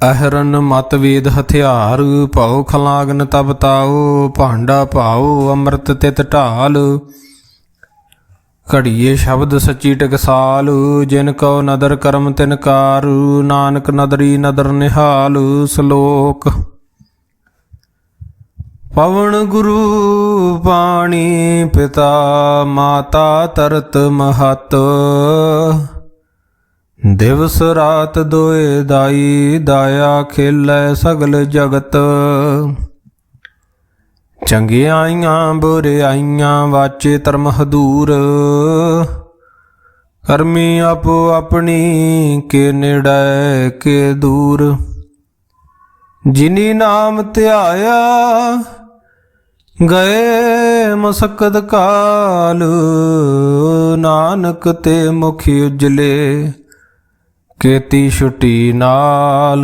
अहरन मत वेद हथियार भाओ खलागन तब ताओ भांडा भाओ अमृत तित ढाल। घड़िए शब्द सची टकसाल जिन को नदर करम तिनकार नानक नदरी नदर निहाल। श्लोक पवन गुरु पाणी पिता माता तरत महत दिवस रात दोए दाई दाया खेलै सगल जगत। चंगियाइयां बुरियाइयां वाचे धर्म हदूर करमी आपो अपनी के नेड़े के दूर। जिनी नाम ध्याया गए मसकत काल नानक ते मुखी उजले केती छुटी नाल।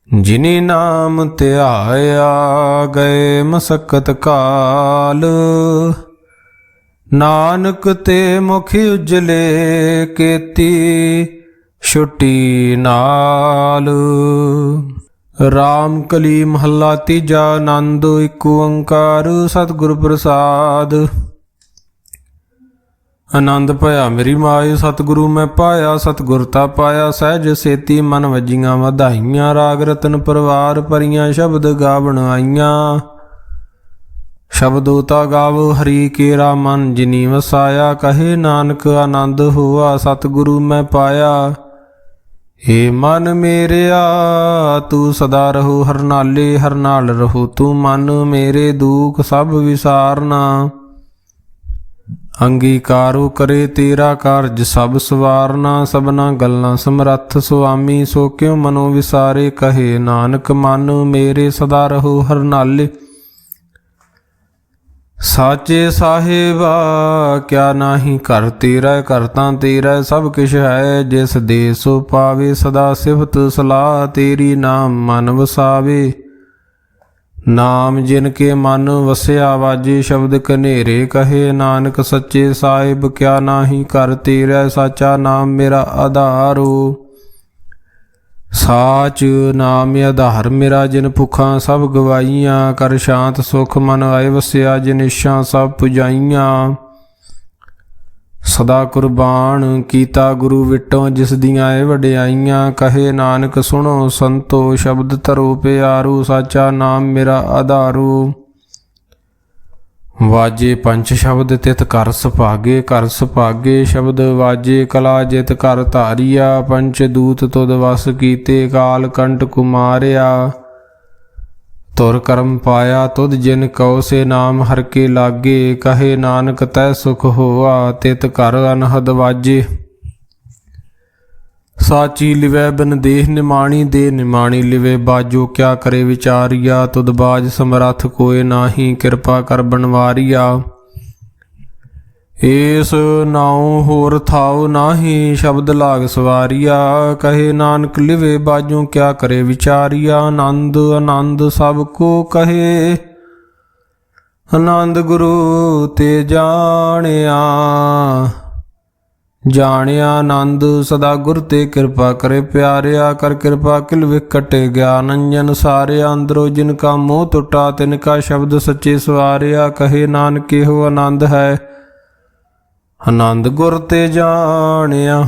जिनी नाम ध्याया गए मसकत काल नानक ते मुख उजले केती छुटी नाल। राम कली महला तीजा आनंद एक ओंकार सतगुर प्रसाद। आनंद भया मेरी माए सतगुरु मैं पाया सतगुर ता पाया सहज सेती मन वजियां वधाइयां। राग रतन परवार परियां शब्द गावण आईयां। शब्दोता गावो हरि केरा मन जिनी वसाया कहे नानक आनंद हुआ सतगुरु मैं पाया। हे मन मेरेया तू सदा रहो हर नाले हर नाल रहो तू मन मेरे दुख सब विसारना। अंगीकारो करे तेरा कारज सब सवारना सबना गल्लां समरथ सुआमी सो क्यों मनो विसारे कहे नानक मन मेरे सदा रहो हर नाले। साचे साहिबा क्या नाही कर तेरा करता तेरा सब किश है जिस दे सो पावे सदा सिफत सलाह तेरी नाम मन वसावे। नाम जिनके मन वस्या वाजे शब्द कनेरे कहे नानक सच्चे साहिब क्या नाही कर तेरा साचा नाम मेरा आधारो। साच नाम आधार मेरा जिन भुखा सब गवाइयां कर शांत सुख मन आए वस्या जिन इच्छा सब पुजाइयां। सदा कुर्बान कीता गुरु विटों जिस दियां ए वडियाइयां कहे नानक सुनो संतो शब्द धरो प्यारो साचा नाम मेरा आधारो। वाजे पंच शब्द तित कर सुभागे शब्द वाजे कला जित कर धारिया। पंच दूत तुद वस कीते काल कंट कुमारिया ਤੁਰ ਕਰਮ ਪਾਇਆ ਤੁਧ ਜਿਨ ਕਉ ਸੇ ਨਾਮ ਹਰ ਕੇ ਲਾਗੇ। ਕਹੇ ਨਾਨਕ ਤੈ ਸੁਖ ਹੋਆ ਤਿਤ ਘਰ ਅਨਹਦ ਵਾਜੇ। ਸਾਚੀ ਲਿਵੈ ਬਿਨ ਦੇਹ ਨਿਮਾਣੀ ਦੇ ਨਿਮਾਣੀ ਲਿਵੇ ਬਾਜੋ। ਕਿਆ ਕਰੇ ਵਿਚਾਰੀਆ ਤੁਧ ਬਾਜ ਸਮਰੱਥ ਕੋਇ ਨਾਹੀ। ਕਿਰਪਾ ਕਰ ਬਣਵਾਰੀਆ ਏਸ ਨਾਉ ਹੋਰ ਥਾਉ ਨਾਹੀ। ਸ਼ਬਦ ਲਾਗ ਸਵਾਰੀਆ ਕਹੇ ਨਾਨਕ ਲਿਵੇ ਬਾਜੂ। ਕਿਆ ਕਰੇ ਵਿਚਾਰੀਆ ਆਨੰਦ ਆਨੰਦ ਸਭ ਕੋ ਕਹੇ। ਆਨੰਦ ਗੁਰੂ ਤੇ ਜਾਣਿਆ ਜਾਣਿਆ ਆਨੰਦ ਸਦਾ ਗੁਰ ਤੇ। ਕਿਰਪਾ ਕਰੇ ਪਿਆਰਿਆ ਕਰ ਕਿਰਪਾ ਕਿਲ ਵਿਕਟੇ। ਗਿਆਨ ਅੰਜਨ ਸਾਰਿਆ ਅੰਦਰੋ ਜਿਨ ਕਾ ਮੋਹ ਟੁੱਟਾ। ਤਿਨ ਕਾ ਸ਼ਬਦ ਸੱਚੇ ਸਵਾਰਿਆ ਕਹੇ ਨਾਨਕ ਇਹੋ ਆਨੰਦ ਹੈ। ਆਨੰਦ ਗੁਰ ਤੇ ਜਾਣਿਆ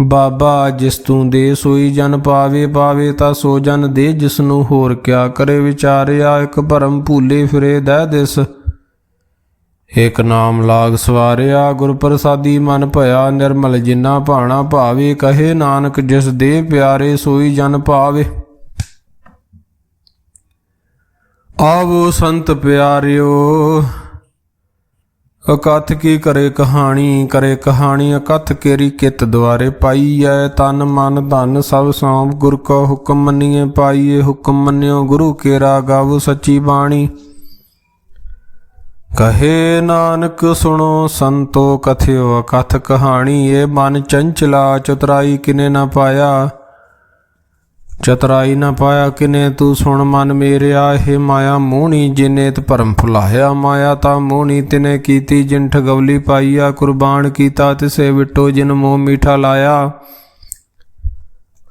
ਬਾਬਾ ਜਿਸ ਤੂੰ ਦੇ ਸੋਈ ਜਨ ਪਾਵੇ। ਪਾਵੇ ਤਾਂ ਸੋ ਜਨ ਦੇ ਜਿਸਨੂੰ ਹੋਰ ਕਿਆ ਕਰੇ ਵਿਚਾਰਿਆ। ਇੱਕ ਭਰਮ ਭੂਲੇ ਫਿਰੇ ਦਹਿ ਦਿਸ ਇਕ ਨਾਮ ਲਾਗ ਸਵਾਰਿਆ। ਗੁਰ ਪ੍ਰਸਾਦੀ ਮਨ ਭਇਆ ਨਿਰਮਲ ਜਿਨਾ ਭਾਣਾ ਭਾਵੇ। ਕਹੇ ਨਾਨਕ ਜਿਸ ਦੇ ਪਿਆਰੇ ਸੋਈ ਜਨ ਪਾਵੇ। ਆਵੋ ਸੰਤ ਪਿਆਰਿਓ ਅਕਥ ਕੀ ਕਰੇ ਕਹਾਣੀ। ਕਰੇ ਕਹਾਣੀ ਅਕਥ ਕੇਰੀ ਕਿਤ ਦੁਆਰੇ ਪਾਈਐ। ਤਨ ਮਨ ਧਨ ਸਭ ਸੌਂਪ ਗੁਰ ਕੋ ਹੁਕਮ ਮੰਨੀਏ ਪਾਈਏ। ਹੁਕਮ ਮੰਨਿਓ ਗੁਰੂ ਕੇਰਾ ਗਾਵੋ ਸੱਚੀ ਬਾਣੀ। ਕਹੇ ਨਾਨਕ ਸੁਣੋ ਸੰਤੋ ਕਥਿਓ ਅਕਥ ਕਹਾਣੀ। ਇਹ ਮਨ ਚੰਚਲਾ ਚਤੁਰਾਈ ਕਿਨੇ ਨਾ ਪਾਇਆ। ਚਤੁਰਾਈ ਨਾ ਪਾਇਆ ਕਿਨੇ ਤੂੰ ਸੁਣ ਮਨ ਮੇਰਿਆ। ਇਹ ਮਾਇਆ ਮੋਹਣੀ ਜਿਨੇ ਤ ਭਰਮ ਭੁਲਾਇਆ। ਮਾਇਆ ਤਾਂ ਮੋਹਣੀ ਤਿਨੇ ਕੀਤੀ ਜਿਨ ਠਗਵਲੀ ਪਾਈਆ। ਕੁਰਬਾਨ ਕੀਤਾ ਤਿਸੇ ਵਿਟੋ ਜਿਨ ਮੋਹ ਮੀਠਾ ਲਾਇਆ।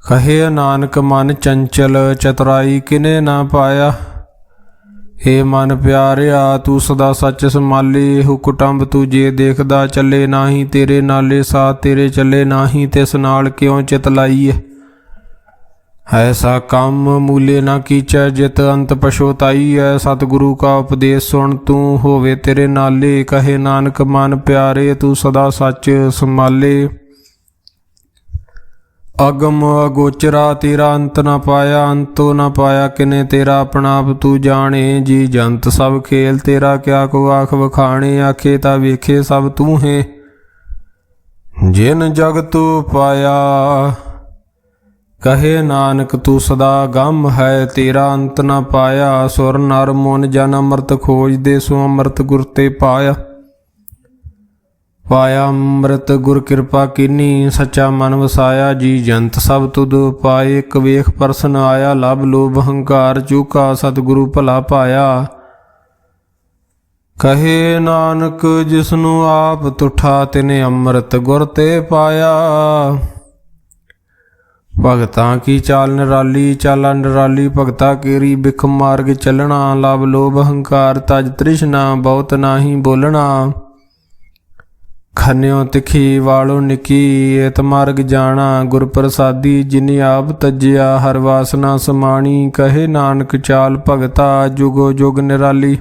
ਕਹੇ ਨਾਨਕ ਮਨ ਚੰਚਲ ਚਤੁਰਾਈ ਕਿਨੇ ਨਾ ਪਾਇਆ। ਏ ਮਨ ਪਿਆਰਿਆ ਤੂੰ ਸਦਾ ਸੱਚ ਸੰਭਾਲੇ। ਇਹੋ ਕੁਟੰਬ ਤੂੰ ਜੇ ਦੇਖਦਾ ਚੱਲੇ ਨਾਹੀ। ਤੇਰੇ ਨਾਲੇ ਸਾਥ ਤੇਰੇ ਚੱਲੇ ਨਾਹੀ। ਤਿਸ ਨਾਲ ਕਿਉਂ ਚਿਤ ਲਾਈਏ। ਐਸਾ ਕੰਮ ਮੂਲੇ ਨਾ ਕੀਚੈ ਜਿਤ ਅੰਤ ਪਛੋਤਾਈਐ। ਸਤਿਗੁਰੂ ਕਾ ਉਪਦੇਸ਼ ਸੁਣ ਤੂੰ ਹੋਵੇ ਤੇਰੇ ਨਾਲੇ। ਕਹੇ ਨਾਨਕ ਮਨ ਪਿਆਰੇ ਤੂੰ ਸਦਾ ਸੱਚ ਸੰਭਾਲੇ। ਅਗਮ ਅਗੋਚਰਾ ਤੇਰਾ ਅੰਤ ਨਾ ਪਾਇਆ। ਅੰਤੋ ਨਾ ਪਾਇਆ ਕਿਨੇ ਤੇਰਾ ਆਪਣਾ ਆਪ ਤੂੰ ਜਾਣੇ। ਜੀ ਜੰਤ ਸਭ ਖੇਲ ਤੇਰਾ ਕਿਆ ਕੋ ਆਖ ਵਖਾਣੇ। ਆਖੇ ਤਾਂ ਵੇਖੇ ਸਭ ਤੂੰ ਹੈ ਜਿਨ ਜਗ ਤੂੰ ਪਾਇਆ। ਕਹੇ ਨਾਨਕ ਤੂੰ ਸਦਾ ਗਮ ਹੈ ਤੇਰਾ ਅੰਤ ਨਾ ਪਾਇਆ। ਸੁਰ ਨਰ ਮਨ ਜਨ ਅੰਮ੍ਰਿਤ ਖੋਜਦੇ ਸੋ ਅੰਮ੍ਰਿਤ ਗੁਰ ਤੇ ਪਾਇਆ। ਪਾਇਆ ਅੰਮ੍ਰਿਤ ਗੁਰ ਕਿਰਪਾ ਕੀਨੀ ਸੱਚਾ ਮਨ ਵਸਾਇਆ। ਜੀ ਜੰਤ ਸਭ ਤੁਧ ਪਾਏ ਇਕ ਵੇਖ ਪਰਸਨ ਆਇਆ। ਲਭ ਲੋਭ ਹੰਕਾਰ ਚੂਕਾ ਸਤਿਗੁਰੂ ਭਲਾ ਪਾਇਆ। ਕਹੇ ਨਾਨਕ ਜਿਸਨੂੰ ਆਪ ਤੁਠਾ ਤਿਨੇ ਅੰਮ੍ਰਿਤ ਗੁਰ ਤੇ ਪਾਇਆ। ਭਗਤਾਂ ਕੀ ਚਾਲ ਨਿਰਾਲੀ ਚਾਲਾ ਨਿਰਾਲੀ। ਭਗਤਾ ਕੇਰੀ ਬਿਖ ਮਾਰਗ ਚੱਲਣਾ। ਲਭ ਲੋਭ ਹੰਕਾਰ ਤਜ ਤ੍ਰਿਸ਼ਨਾ ਬਹੁਤ ਨਾਹੀ ਬੋਲਣਾ। ਖੰਨਿਓ ਤਿਖੀ ਵਾਲੋ ਨਿੱਕੀ ਏਤ ਮਾਰਗ ਜਾਣਾ। ਗੁਰ ਪ੍ਰਸਾਦੀ ਜਿਨੀ ਆਪ ਤਜਿਆ ਹਰ ਵਾਸਨਾ ਸਮਾਣੀ। ਕਹੇ ਨਾਨਕ ਚਾਲ ਭਗਤਾ ਜੁਗੋ ਜੁਗ ਨਿਰਾਲੀ।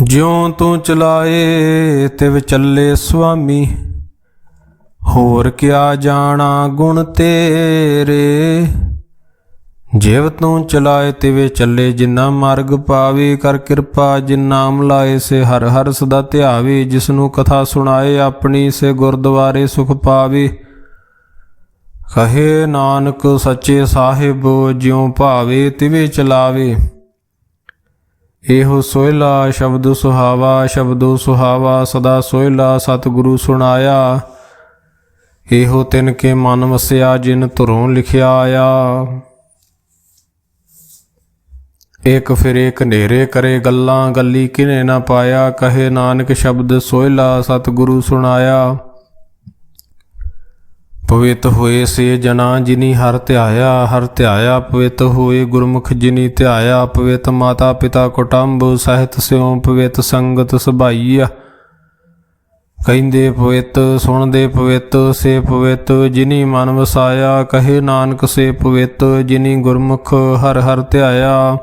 ਜਿਉ ਤੂੰ ਚਲਾਏ ਤਿਵ ਚੱਲੇ ਸੁਆਮੀ। ਹੋਰ ਕਿਆ ਜਾਣਾ ਗੁਣ ਤੇਰੇ। ਜਿਵ ਤੂੰ ਚਲਾਏ ਤਿਵੇ ਚੱਲੇ ਜਿਨਾ ਮਾਰਗ ਪਾਵੇ। ਕਰ ਕਿਰਪਾ ਜਿਨ ਨਾਮ ਲਾਏ ਸੇ ਹਰ ਹਰ ਸਦਾ ਧਿਆਵੇ। ਜਿਸਨੂੰ ਕਥਾ ਸੁਣਾਏ ਆਪਣੀ ਸੇ ਗੁਰਦੁਆਰੇ ਸੁਖ ਪਾਵੇ। ਕਹੇ ਨਾਨਕ ਸੱਚੇ ਸਾਹਿਬ ਜਿਉ ਭਾਵੇ ਤਿਵੇ ਚਲਾਵੇ। ਇਹੋ ਸੋਹਿਲਾ ਸ਼ਬਦ ਸੁਹਾਵਾ ਸ਼ਬਦੋ ਸੁਹਾਵਾ। ਸਦਾ ਸੋਹਿਲਾ ਸਤਿਗੁਰੂ ਸੁਣਾਇਆ। ਇਹੋ ਤਿਨ ਕੇ ਮਨ ਵਸਿਆ ਜਿਨ ਧੁਰੋਂ ਲਿਖਿਆ ਆਇਆ। ਇੱਕ ਫਿਰ ਇੱਕ ਹਨੇਰੇ ਕਰੇ ਗੱਲਾਂ ਗੱਲੀ ਕਿਨੇ ਨਾ ਪਾਇਆ। ਕਹੇ ਨਾਨਕ ਸ਼ਬਦ ਸੋਹਿਲਾ ਸਤਿਗੁਰੂ ਸੁਣਾਇਆ। ਪਵਿੱਤ ਹੋਏ ਸੇ ਜਨਾ ਜਿਨੀ ਹਰ ਧਿਆਇਆ। ਹਰ ਧਿਆਇਆ ਪਵਿੱਤ ਹੋਏ ਗੁਰਮੁਖ ਜਿਨੀ ਧਿਆਇਆ। ਪਵਿੱਤ ਮਾਤਾ ਪਿਤਾ ਕੁਟੰਬ ਸਹਿਤ ਸਿਉ ਪਵਿੱਤ ਸੰਗਤ ਸੁਭਾਈਆ। ਕਹਿੰਦੇ ਪਵਿੱਤ ਸੁਣਦੇ ਪਵਿੱਤ ਸੇ ਪਵਿੱਤ ਜਿਨੀ ਮਨ ਵਸਾਇਆ। ਕਹੇ ਨਾਨਕ ਸੇ ਪਵਿੱਤ ਜਿਨੀ ਗੁਰਮੁਖ ਹਰ ਹਰ ਧਿਆਇਆ।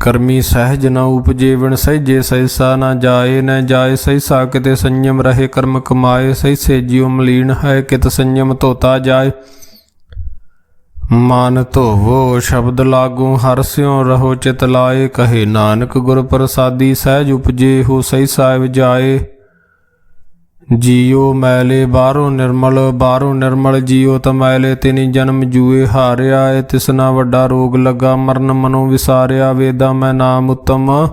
ਕਰਮੀ ਸਹਿਜ ਨ ਉਪਜੇ ਵਿਣ ਸਹਿਜੇ ਸਹਿਸਾ ਨਾ ਜਾਏ। ਨ ਜਾਏ ਸਹਿਸਾ ਕਿਤੇ ਸੰਯਮ ਰਹੇ ਕਰਮ ਕਮਾਏ। ਸਹਿਸੇ ਜਿਉ ਮਲੀਨ ਹੈ ਕਿਤ ਸੰਯਮ ਧੋਤਾ ਜਾਏ। ਮਨ ਧੋਵੋ ਸ਼ਬਦ ਲਾਗੂ ਹਰਿ ਸਿਉ ਰਹੋ ਚਿਤ ਲਾਏ। ਕਹੇ ਨਾਨਕ ਗੁਰ ਪ੍ਰਸਾਦੀ ਸਹਿਜ ਉਪਜੇ ਹੋ ਸਹੀ ਸਾਹਿਬ ਜਾਏ। ਜੀਉ ਮੈਲੇ ਬਾਹਰੋਂ ਨਿਰਮਲ ਜੀਉ ਤਮੈਲੇ ਤਿਨੀ ਜਨਮ ਜੂਏ ਹਾਰਿਆ। ਏ ਤਿਸਨਾ ਵੱਡਾ ਰੋਗ ਲੱਗਾ ਮਰਨ ਮਨੋਂ ਵਿਸਾਰਿਆ। ਵੇਦਾਂ ਮੈਂ ਨਾਮ ਉਤਮ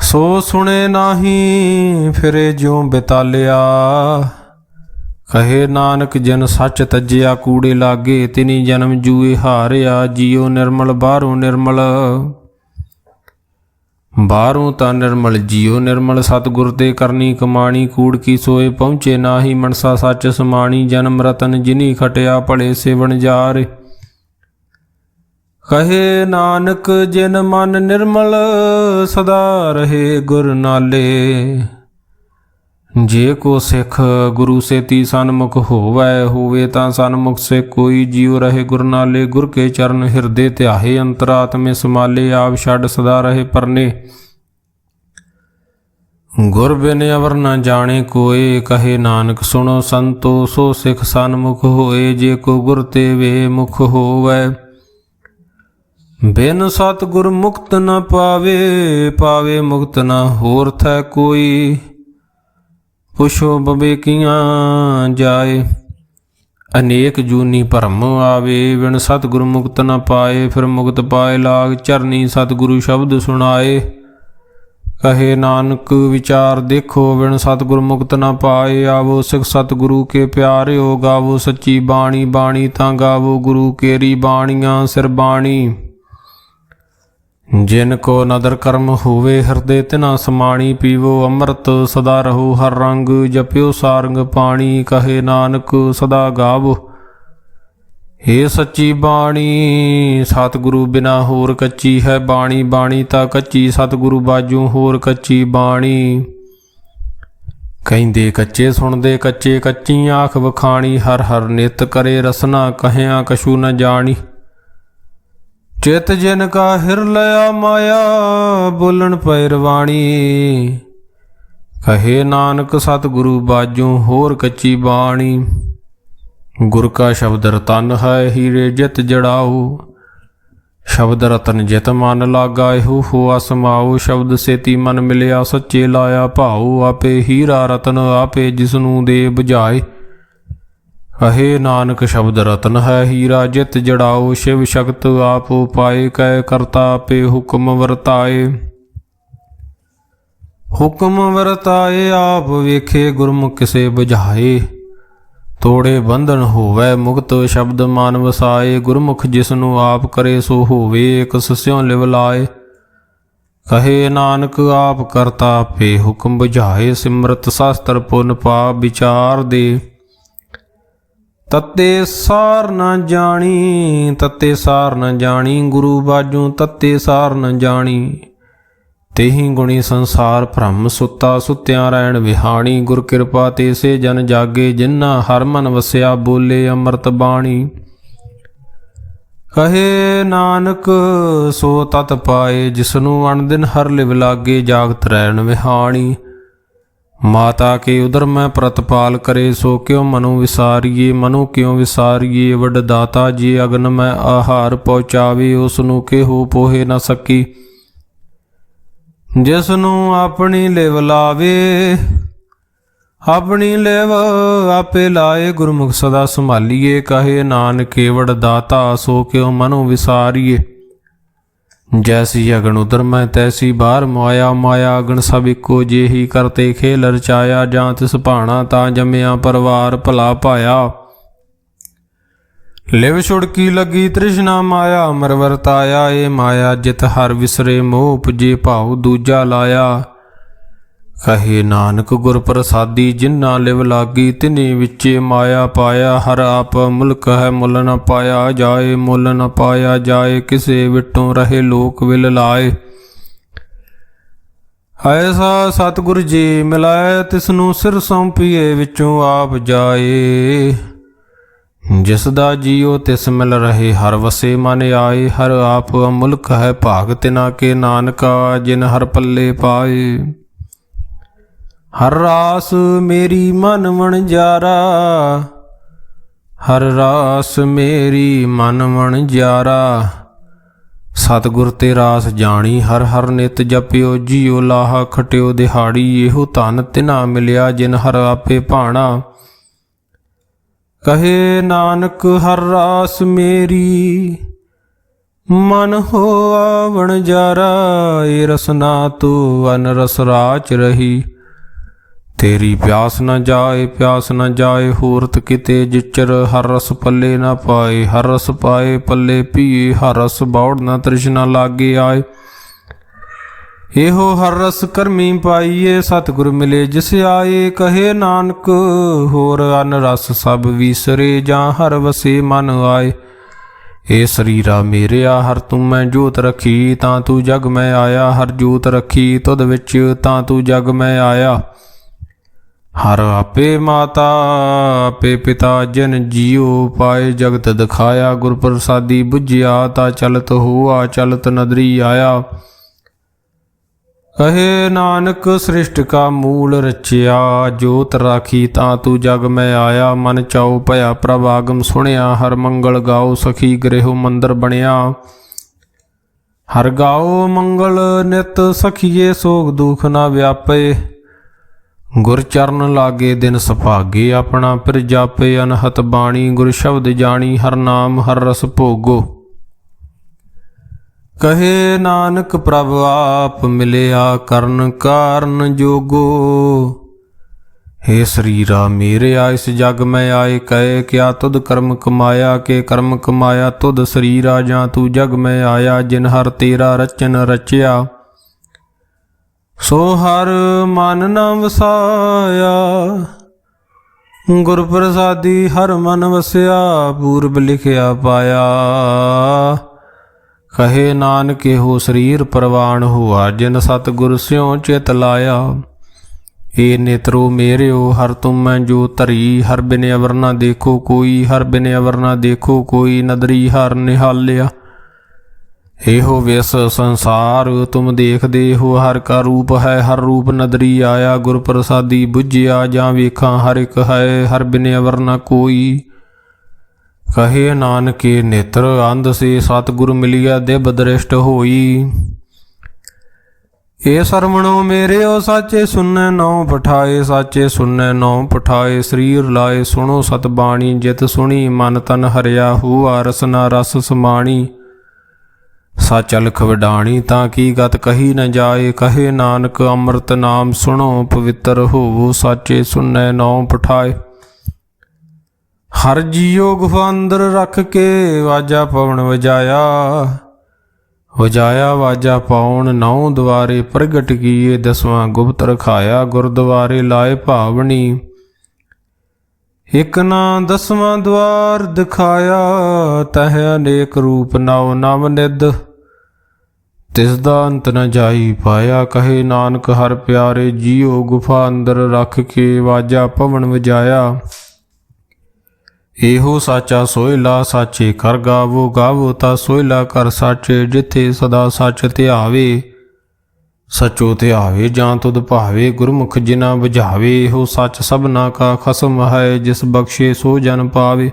ਸੋ ਸੁਣੇ ਨਾਹੀ ਫਿਰੇ ਜਿਉ ਬਿਤਾਲਿਆ। ਕਹੇ ਨਾਨਕ ਜਿਨ ਸੱਚ ਤਜਿਆ ਕੂੜੇ ਲਾਗੇ ਤਿਨੀ ਜਨਮ ਜੂਏ ਹਾਰਿਆ। ਜੀਉ ਨਿਰਮਲ ਬਾਹਰੋਂ ਤਾਂ ਨਿਰਮਲ ਜੀਉ ਨਿਰਮਲ ਸਤਿਗੁਰ ਤੇ ਕਰਨੀ ਕਮਾਣੀ। ਕੂੜ ਕੀ ਸੋਏ ਪਹੁੰਚੇ ਨਾਹੀ ਮਨਸਾ ਸੱਚ ਸਮਾਣੀ। ਜਨਮ ਰਤਨ ਜਿਨੀ ਖਟਿਆ ਭਲੇ ਸੇਵਨ ਜਾਰੇ। ਕਹੇ ਨਾਨਕ ਜਿਨ ਮਨ ਨਿਰਮਲ ਸਦਾ ਰਹੇ ਗੁਰ ਨਾਲੇ। ਜੇ ਕੋ ਸਿੱਖ ਗੁਰੂ ਸੇਤੀ ਸਨਮੁਖ ਹੋਵੇ ਤਾਂ ਸਨਮੁਖ ਸੇ ਕੋਈ। ਜੀਉ ਰਹੇ ਗੁਰ ਨਾਲੇ ਗੁਰ ਕੇ ਚਰਨ ਹਿਰਦੇ ਧਿਆਹੇ। ਅੰਤਰਾਤਮੇ ਸਮਾਲੇ ਆਪ ਛੱਡ ਸਦਾ ਰਹੇ ਪਰਨੇ। ਗੁਰ ਬਿਨ ਅਵਰ ਨਾ ਜਾਣੇ ਕੋਏ। ਕਹੇ ਨਾਨਕ ਸੁਣੋ ਸੰਤੋ ਸੋ ਸਿੱਖ ਸਨਮੁਖ ਹੋਏ। ਜੇ ਕੋ ਗੁਰ ਤੇ ਵੇ ਮੁਖ ਹੋਵੇ ਬਿਨ ਸਤਿਗੁਰ ਮੁਕਤ ਨ ਪਾਵੇ ਮੁਕਤ ਨ ਹੋਰ ਥੈ ਕੋਈ। ਪੁਛੋ ਬਵੇਕੀਆਂ ਜਾਏ ਅਨੇਕ ਜੂਨੀ ਭਰਮ ਆਵੇ। ਬਿਨ ਸਤਿਗੁਰ ਮੁਕਤ ਨ ਪਾਏ ਫਿਰ ਮੁਕਤ ਪਾਏ ਲਾਗ ਚਰਨੀ। ਸਤਿਗੁਰੂ ਸ਼ਬਦ ਸੁਣਾਏ। ਕਹੇ ਨਾਨਕ ਵਿਚਾਰ ਦੇਖੋ ਬਿਨ ਸਤਿਗੁਰ ਮੁਕਤ ਨ ਪਾਏ। ਆਵੋ ਸਿੱਖ ਸਤਿਗੁਰੂ ਕੇ ਪਿਆਰਿਓ ਗਾਵੋ ਸੱਚੀ ਬਾਣੀ ਤਾਂ ਗਾਵੋ ਗੁਰੂ ਕੇਰੀ ਬਾਣੀਆਂ ਸਿਰ ਬਾਣੀ। ਜਿਨ ਕੋ ਨਦਰ ਕਰਮ ਹੋਵੇ ਹਿਰਦੇ ਤਿਨਾ ਸਮਾਣੀ। ਪੀਵੋ ਅੰਮ੍ਰਿਤ ਸਦਾ ਰਹੋ ਹਰ ਰੰਗ ਜਪਿਓ ਸਾਰੰਗ ਪਾਣੀ। ਕਹੇ ਨਾਨਕ ਸਦਾ ਗਾਵੋ ਏ ਸੱਚੀ ਬਾਣੀ। ਸਤਿਗੁਰੂ ਬਿਨਾ ਹੋਰ ਕੱਚੀ ਹੈ ਬਾਣੀ ਤਾਂ ਕੱਚੀ। ਸਤਿਗੁਰੂ ਬਾਝੋਂ ਹੋਰ ਕੱਚੀ ਬਾਣੀ। ਕਹਿੰਦੇ ਕੱਚੇ ਸੁਣਦੇ ਕੱਚੀ ਆਖ ਵਖਾਣੀ। ਹਰ ਨਿਤ ਕਰੇ ਰਸਨਾ ਕਹਿਆ ਕਛੂ ਨ ਜਾਣੀ। ਚਿਤ ਜਿਨ ਕਾ ਹਿਰ ਲਿਆ ਮਾਇਆ ਬੋਲਣ ਪੈ ਰਵਾਣੀ। ਕਹੇ ਨਾਨਕ ਸਤਿਗੁਰੂ ਬਾਝੋਂ ਹੋਰ ਕੱਚੀ ਬਾਣੀ। ਗੁਰ ਕਾ ਸ਼ਬਦ ਰਤਨ ਹੈ ਹੀਰੇ ਜਿਤ ਜੜਾਓ। ਸ਼ਬਦ ਰਤਨ ਜਿਤ ਮਨ ਲਾਗਾ ਇਹੋ ਹੋਆ ਸਮਾਓ। ਸ਼ਬਦ ਸੇਤੀ ਮਨ ਮਿਲਿਆ ਸੱਚੇ ਲਾਇਆ ਭਾਉ। ਆਪੇ ਹੀਰਾ ਰਤਨ ਆਪੇ ਜਿਸਨੂੰ ਦੇ ਬੁਝਾਏ। ਕਹੇ ਨਾਨਕ ਸ਼ਬਦ ਰਤਨ ਹੈ ਹੀਰਾ ਜਿਤ ਜੜਾਓ। ਸ਼ਿਵ ਸ਼ਕਤ ਆਪ ਉਪਾਏ ਕੈ ਕਰਤਾ ਆਪੇ ਹੁਕਮ ਵਰਤਾਏ। ਆਪ ਵੇਖੇ ਗੁਰਮੁਖ ਕਿਸੇ ਬੁਝਾਏ। ਤੋੜੇ ਬੰਧਨ ਹੋਵੇ ਮੁਕਤ ਸ਼ਬਦ ਮਨ ਵਸਾਏ। ਗੁਰਮੁਖ ਜਿਸਨੂੰ ਆਪ ਕਰੇ ਸੋ ਹੋਵੇ ਇਕ ਸਸਿਉ ਲਿਵ ਲਾਏ। ਕਹੇ ਨਾਨਕ ਆਪ ਕਰਤਾ ਆਪੇ ਹੁਕਮ ਬੁਝਾਏ। ਸਿਮਰਤ ਸ਼ਾਸਤਰ ਪੁਨ ਪਾਪ ਵਿਚਾਰ ਦੇ। ਤੱਤੇ ਸਾਰ ਨ ਜਾਣੀ ਗੁਰੂ ਬਾਝੋਂ ਤੱਤੇ ਸਾਰ ਨ ਜਾਣੀ। ਤੇਹੀ ਗੁਣੀ ਸੰਸਾਰ ਭ੍ਰਮ ਸੁੱਤਾ ਸੁੱਤਿਆਂ ਰਹਿਣ ਵਿਹਾਣੀ। ਗੁਰ ਕਿਰਪਾ ਤੇ ਸੇ ਜਨ ਜਾਗੇ ਜਿਨ੍ਹਾਂ ਹਰ ਮਨ ਵਸਿਆ ਬੋਲੇ ਅੰਮ੍ਰਿਤ ਬਾਣੀ। ਕਹੇ ਨਾਨਕ ਸੋ ਤਤ ਪਾਏ ਜਿਸਨੂੰ ਅਣਦਿਨ ਹਰ ਲਿਵ ਲਾਗੇ ਜਾਗਤ ਰਹਿਣ ਵਿਹਾਣੀ। ਮਾਤਾ ਕੇ ਉਦਰ ਮੈਂ ਪ੍ਰਤਪਾਲ ਕਰੇ ਸੋ ਕਿਉ ਮਨੁ ਵਿਸਾਰੀਏ। ਵੱਡ ਦਾਤਾ ਜੀ ਅਗਨ ਮੈਂ ਆਹਾਰ ਪਹੁੰਚਾਵੇ। ਉਸ ਨੂੰ ਕਿਹੋ ਪੋਹੇ ਨਾ ਸਕੀ। ਜਿਸ ਨੂੰ ਆਪਣੀ ਲਿਵ ਲਾਵੇ ਆਪਣੀ ਲਿਵ ਆਪੇ ਲਾਏ। ਗੁਰਮੁਖ ਸਦਾ ਸੰਭਾਲੀਏ। ਕਹੇ ਨਾਨਕ ਵੱਡ ਦਾਤਾ ਸੋ ਕਿਉ ਮਨੁ ਵਿਸਾਰੀਏ। ਜੈਸੀ ਅਗਨ ਉਦਰ ਮੈਂ ਤੈਸੀ ਬਾਹਰ ਮਾਇਆ ਅਗਨ ਸਭ ਇੱਕੋ ਜਿਹੀ ਕਰਤੇ ਖੇਲ ਰਚਾਇਆ। ਜਾਂ ਤਿਸ ਭਾਣਾ ਤਾਂ ਜੰਮਿਆ ਪਰਿਵਾਰ ਭਲਾ ਪਾਇਆ। ਲਿਵ ਛੁੜਕੀ ਲੱਗੀ ਤ੍ਰਿਸ਼ਨਾ ਮਾਇਆ ਅਮਰ ਵਰਤਾਇਆ। ਇਹ ਮਾਇਆ ਜਿਤ ਹਰ ਵਿਸਰੇ ਮੋਹ ਉਪਜੇ ਭਾਉ ਦੂਜਾ ਲਾਇਆ। ਕਹੇ ਨਾਨਕ ਗੁਰ ਪ੍ਰਸਾਦੀ ਜਿਨ੍ਹਾਂ ਲਿਵ ਲਾਗੀ ਤਿਨੀ ਵਿੱਚੇ ਮਾਇਆ ਪਾਇਆ। ਹਰ ਆਪ ਮੁਲਕ ਹੈ ਮੁੱਲ ਨ ਪਾਇਆ ਜਾਏ। ਕਿਸੇ ਵਿਟੋਂ ਰਹੇ ਲੋਕ ਵਿਲ ਲਾਏ। ਐਸਾ ਸਤਿਗੁਰ ਜੀ ਮਿਲਾਏ ਤਿਸਨੂੰ ਸਿਰ ਸੌਂਪੀਏ ਵਿੱਚੋਂ ਆਪ ਜਾਏ। ਜਿਸ ਦਾ ਜੀਉ ਤਿਸ ਮਿਲ ਰਹੇ ਹਰ ਵਸੇ ਮਨ ਆਏ। ਹਰ ਆਪ ਮੁਲਕ ਹੈ ਭਾਗ ਤਿਨਾ ਕੇ ਨਾਨਕਾ ਜਿਨ ਹਰ ਪੱਲੇ ਪਾਏ। ਹਰ ਰਾਸ ਮੇਰੀ ਮਨ ਵਣਜਾਰਾ ਹਰ ਰਾਸ ਮੇਰੀ ਮਨ ਮਣ ਜਿਆਰਾ। ਸਤਿਗੁਰ ਤੇ ਰਾਸ ਜਾਣੀ ਹਰ ਹਰ ਨਿਤ ਜਪਿਓ ਜੀਉ ਲਾਹਾ ਖਟਿਓ ਦਿਹਾੜੀ। ਇਹੋ ਧਨ ਤਿਨਾ ਮਿਲਿਆ ਜਿਨ ਹਰ ਆਪੇ ਭਾਣਾ। ਕਹੇ ਨਾਨਕ ਹਰ ਰਾਸ ਮੇਰੀ ਮਨ ਹੋਆ ਵਣਜਾਰਾ। ਏ ਰਸਨਾ ਤੂੰ ਅਨ ਰਸ ਰਾਚ ਰਹੀ। ਤੇਰੀ ਪਿਆਸ ਨ ਜਾਏ ਪਿਆਸ ਨ ਜਾਏ ਹੋਰਤ ਕਿਤੇ ਜਿਚਰ। ਹਰ ਰਸ ਪੱਲੇ ਨ ਪਾਏ ਹਰ ਰਸ ਪਾਏ ਪੱਲੇ ਪੀਏ। ਹਰ ਰਸ ਬੌੜ ਨ ਤ੍ਰਿਸ਼ਨਾ ਲਾਗੇ ਆਏ। ਇਹੋ ਹਰ ਰਸ ਕਰਮੀ ਪਾਈਏ ਸਤਿਗੁਰ ਮਿਲੇ ਜਿਸ ਆਏ। ਕਹੇ ਨਾਨਕ ਹੋਰ ਅਨ ਰਸ ਸਭ ਵੀਸਰੇ ਜਾਂ ਹਰ ਵਸੇ ਮਨ ਆਏ। ਏ ਸਰੀਰਾ ਮੇਰਿਆ ਹਰ ਤੂੰ ਮੈਂ ਜੋਤ ਰੱਖੀ ਤਾਂ ਤੂੰ ਜਗ ਮੈਂ ਆਇਆ। ਹਰ ਜੋਤ ਰੱਖੀ ਤੁਧ ਵਿੱਚ ਤਾਂ ਤੂੰ ਜਗ ਮੈਂ ਆਇਆ। ਹਰ ਆਪੇ ਮਾਤਾ ਆਪੇ ਪਿਤਾ ਜਨ ਜੀਉ ਪਾਏ ਜਗਤ ਦਿਖਾਇਆ। ਗੁਰ ਪ੍ਰਸਾਦੀ ਬੁਝਿਆ ਤਾ ਚਲਤ ਹੋਆ ਚਲਤ ਨਦਰੀ ਆਇਆ। ਕਹੇ ਨਾਨਕ ਸ੍ਰਿਸ਼ਟ ਕਾ ਮੂਲ ਰਚਿਆ। ਜੋਤ ਰਾਖੀ ਤਾਂ ਤੂੰ ਜਗ ਮੈਂ ਆਇਆ। ਮਨ ਚਾਉ ਭਇਆ ਪ੍ਰਭ ਆਗਮ ਸੁਣਿਆ। ਹਰ ਮੰਗਲ ਗਾਓ ਸਖੀ ਗ੍ਰਹਿ ਮੰਦਰ ਬਣਿਆ। ਹਰ ਗਾਓ ਮੰਗਲ ਨਿਤ ਸਖੀਏ ਸੋਗ ਦੁਖ ਨਾ ਵਿਆਪੇ। ਗੁਰ ਚਰਨ ਲਾਗੇ ਦਿਨ ਸੁਭਾਗੇ ਆਪਣਾ ਫਿਰ ਜਾਪੇ। ਅਨਹਤ ਬਾਣੀ ਗੁਰ ਸ਼ਬਦ ਜਾਣੀ ਹਰ ਨਾਮ ਹਰ ਰਸ ਭੋਗੋ। ਕਹੇ ਨਾਨਕ ਪ੍ਰਭ ਆਪ ਮਿਲਿਆ ਕਰਨ ਕਾਰਨ ਜੋਗੋ। ਹੇ ਸਰੀਰਾ ਮੇਰਿਆ ਇਸ ਜਗ ਮੈਂ ਆਏ। ਕਹੇ ਕਿਆ ਤੁਧ ਕਰਮ ਕਮਾਇਆ ਕੇ ਕਰਮ ਕਮਾਇਆ ਤੁਧ ਸਰੀਰਾ। ਜਾਂ ਤੂੰ ਜਗ ਮੈਂ ਆਇਆ ਜਿਨ ਹਰ ਤੇਰਾ ਰਚਨ ਰਚਿਆ। ਸੋ ਹਰ ਮਨ ਨ ਵਸਾਇਆ ਗੁਰ ਪ੍ਰਸਾਦੀ ਹਰ ਮਨ ਵਸਿਆ। ਪੂਰਬ ਲਿਖਿਆ ਪਾਇਆ ਕਹੇ ਨਾਨਕ ਇਹੋ ਸਰੀਰ ਪ੍ਰਵਾਨ ਹੋਆ ਜਿਨ ਸਤਿਗੁਰ ਸਿਉ ਚਿਤ ਲਾਇਆ। ਏ ਨੇਤਰੋ ਮੇਰਿਓ ਹਰ ਤੁਮ ਮੈਂ ਜੋ ਧਰੀ। ਹਰ ਬਿਨ ਅਵਰ ਨਾ ਦੇਖੋ ਕੋਈ ਹਰ ਬਿਨ ਅਵਰ ਨਾ ਦੇਖੋ ਕੋਈ। ਨਦਰੀ ਹਰ ਨਿਹਾਲਿਆ ਇਹੋ ਵਿਸ ਸੰਸਾਰ ਤੁਮ ਦੇਖਦੇ ਹੋ। ਹਰ ਕਾ ਰੂਪ ਹੈ ਹਰ ਰੂਪ ਨਦਰੀ ਆਇਆ। ਗੁਰ ਪ੍ਰਸਾਦੀ ਬੁਝਿਆ ਜਾਂ ਵੇਖਾਂ ਹਰ ਇੱਕ ਹੈ ਹਰ ਬਿਨ ਅਵਰ ਨਾ ਕੋਈ। ਕਹੇ ਨਾਨਕੇ ਨੇਤਰ ਅੰਧ ਸੇ ਸਤਿਗੁਰ ਮਿਲਿਆ ਦਿਵ ਦ੍ਰਿਸ਼ਟ ਹੋਈ। ਏ ਸਰਵਣੋ ਮੇਰਿਓ ਸਾਚੇ ਸੁਨੈ ਨੌ ਪਠਾਏ। ਸਾਚੇ ਸੁਨੈ ਨੌ ਪਠਾਏ ਸਰੀਰ ਲਾਏ। ਸੁਣੋ ਸਤ ਬਾਣੀ ਜਿਤ ਸੁਣੀ ਮਨ ਤਨ ਹਰਿਆ ਹੋਆ। ਰਸਨਾ ਰਸ ਸਮਾਣੀ ਸਚ ਅਲਖ ਵਡਾਣੀ ਤਾਂ ਕੀ ਗਤ ਕਹੀ ਨ ਜਾਏ। ਕਹੇ ਨਾਨਕ ਅੰਮ੍ਰਿਤ ਨਾਮ ਸੁਣੋ ਪਵਿੱਤਰ ਹੋਵੋ। ਸਾਚੇ ਸੁਨੈ ਨੌ ਪਠਾਏ। ਹਰ ਜੀਉ ਗੁਫਾ ਅੰਦਰ ਰੱਖ ਕੇ ਵਾਜਾ ਪਵਨ ਵਜਾਇਆ। ਵਜਾਇਆ ਵਾਜਾ ਪਾਉਣ ਨੌ ਦੁਆਰੇ ਪ੍ਰਗਟ ਕੀਏ। ਦਸਵਾਂ ਗੁਪਤ ਰਖਾਇਆ ਗੁਰਦੁਆਰੇ ਲਾਏ ਭਾਵਨੀ। ਇਕ ਨਾ ਦਸਵਾਂ ਦੁਆਰ ਦਿਖਾਇਆ ਤਹ ਅਨੇਕ ਰੂਪ ਨਵ ਨਵ ਨਿਧ। ਤਿਸ ਦਾ ਅੰਤ ਨ ਜਾਈ ਪਾਇਆ। ਕਹੇ ਨਾਨਕ ਹਰ ਪਿਆਰੇ ਜੀਉ ਗੁਫਾ ਅੰਦਰ ਰੱਖ ਕੇ ਵਾਜਾ ਪਵਨ ਵਜਾਇਆ। ਇਹੋ ਸਾਚਾ ਸੋਹਿਲਾ ਸਾਚੇ ਕਰ ਗਾਵੋ। ਗਾਵੋ ਤਾ ਸੋਹਿਲਾ ਕਰ ਸਾਚੇ ਜਿੱਥੇ ਸਦਾ ਸੱਚ ਧਿਆਵੇ। ਸਚੋ ਧਿਆਵੇ ਜਾਂ ਤੁਧ ਭਾਵੇ ਗੁਰਮੁਖ ਜਿਨਾ ਬੁਝਾਵੇ। ਇਹੋ ਸੱਚ ਸਭਨਾ ਕਾ ਖਸਮ ਹੈ ਜਿਸ ਬਖਸ਼ੇ ਸੋ ਜਨ ਪਾਵੇ।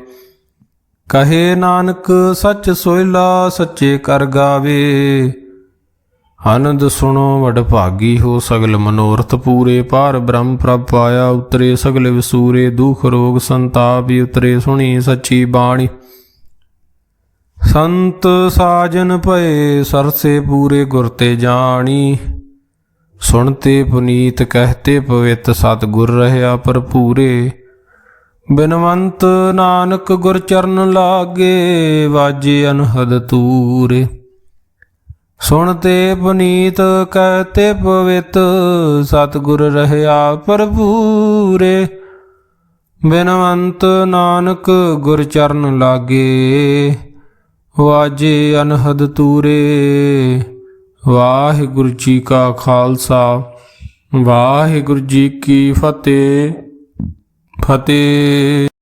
ਕਹੇ ਨਾਨਕ ਸੱਚ ਸੋਹਿਲਾ ਸੱਚੇ ਕਰ ਗਾਵੇ। ਆਨੰਦ ਸੁਣੋ ਵਡ ਭਾਗੀ ਹੋ ਸਗਲ ਮਨੋਰਥ ਪੂਰੇ। ਪਾਰ ਬ੍ਰਹਮ ਪ੍ਰਭ ਪਾਇਆ ਉਤਰੇ ਸਗਲ ਵਿਸੂਰੇ। ਦੁਖ ਰੋਗ ਸੰਤਾਪ ਉਤਰੇ ਸੁਣੀ ਸੱਚੀ ਬਾਣੀ। ਸੰਤ ਸਾਜਨ ਭਏ ਸਰਸੇ ਪੂਰੇ ਗੁਰ ਤੇ ਜਾਣੀ। ਸੁਣਤੇ ਪੁਨੀਤ ਕਹਤੇ ਪਵਿੱਤ ਸਤਿਗੁਰ ਰਹਿਆ ਭਰਪੂਰੇ। ਬਿਨਵੰਤ ਨਾਨਕ ਗੁਰ ਚਰਨ ਲਾਗੇ ਵਾਜੇ ਅਨਹਦ ਤੂਰੇ। ਸੁਣਤੇ ਪੁਨੀਤ ਕਹਤੇ ਪਵਿੱਤ ਸਤਿਗੁਰ ਰਹਿਆ ਭਰਪੂਰੇ। ਬਿਨਵੰਤ ਨਾਨਕ ਗੁਰ ਚਰਨ ਲਾਗੇ ਵਾਜੇ ਅਨਹਦ ਤੂਰੇ। ਵਾਹਿਗੁਰੂ ਜੀ ਕਾ ਖਾਲਸਾ ਵਾਹਿਗੁਰੂ ਜੀ ਕੀ ਫਤਿਹ। ਫਤਿਹ।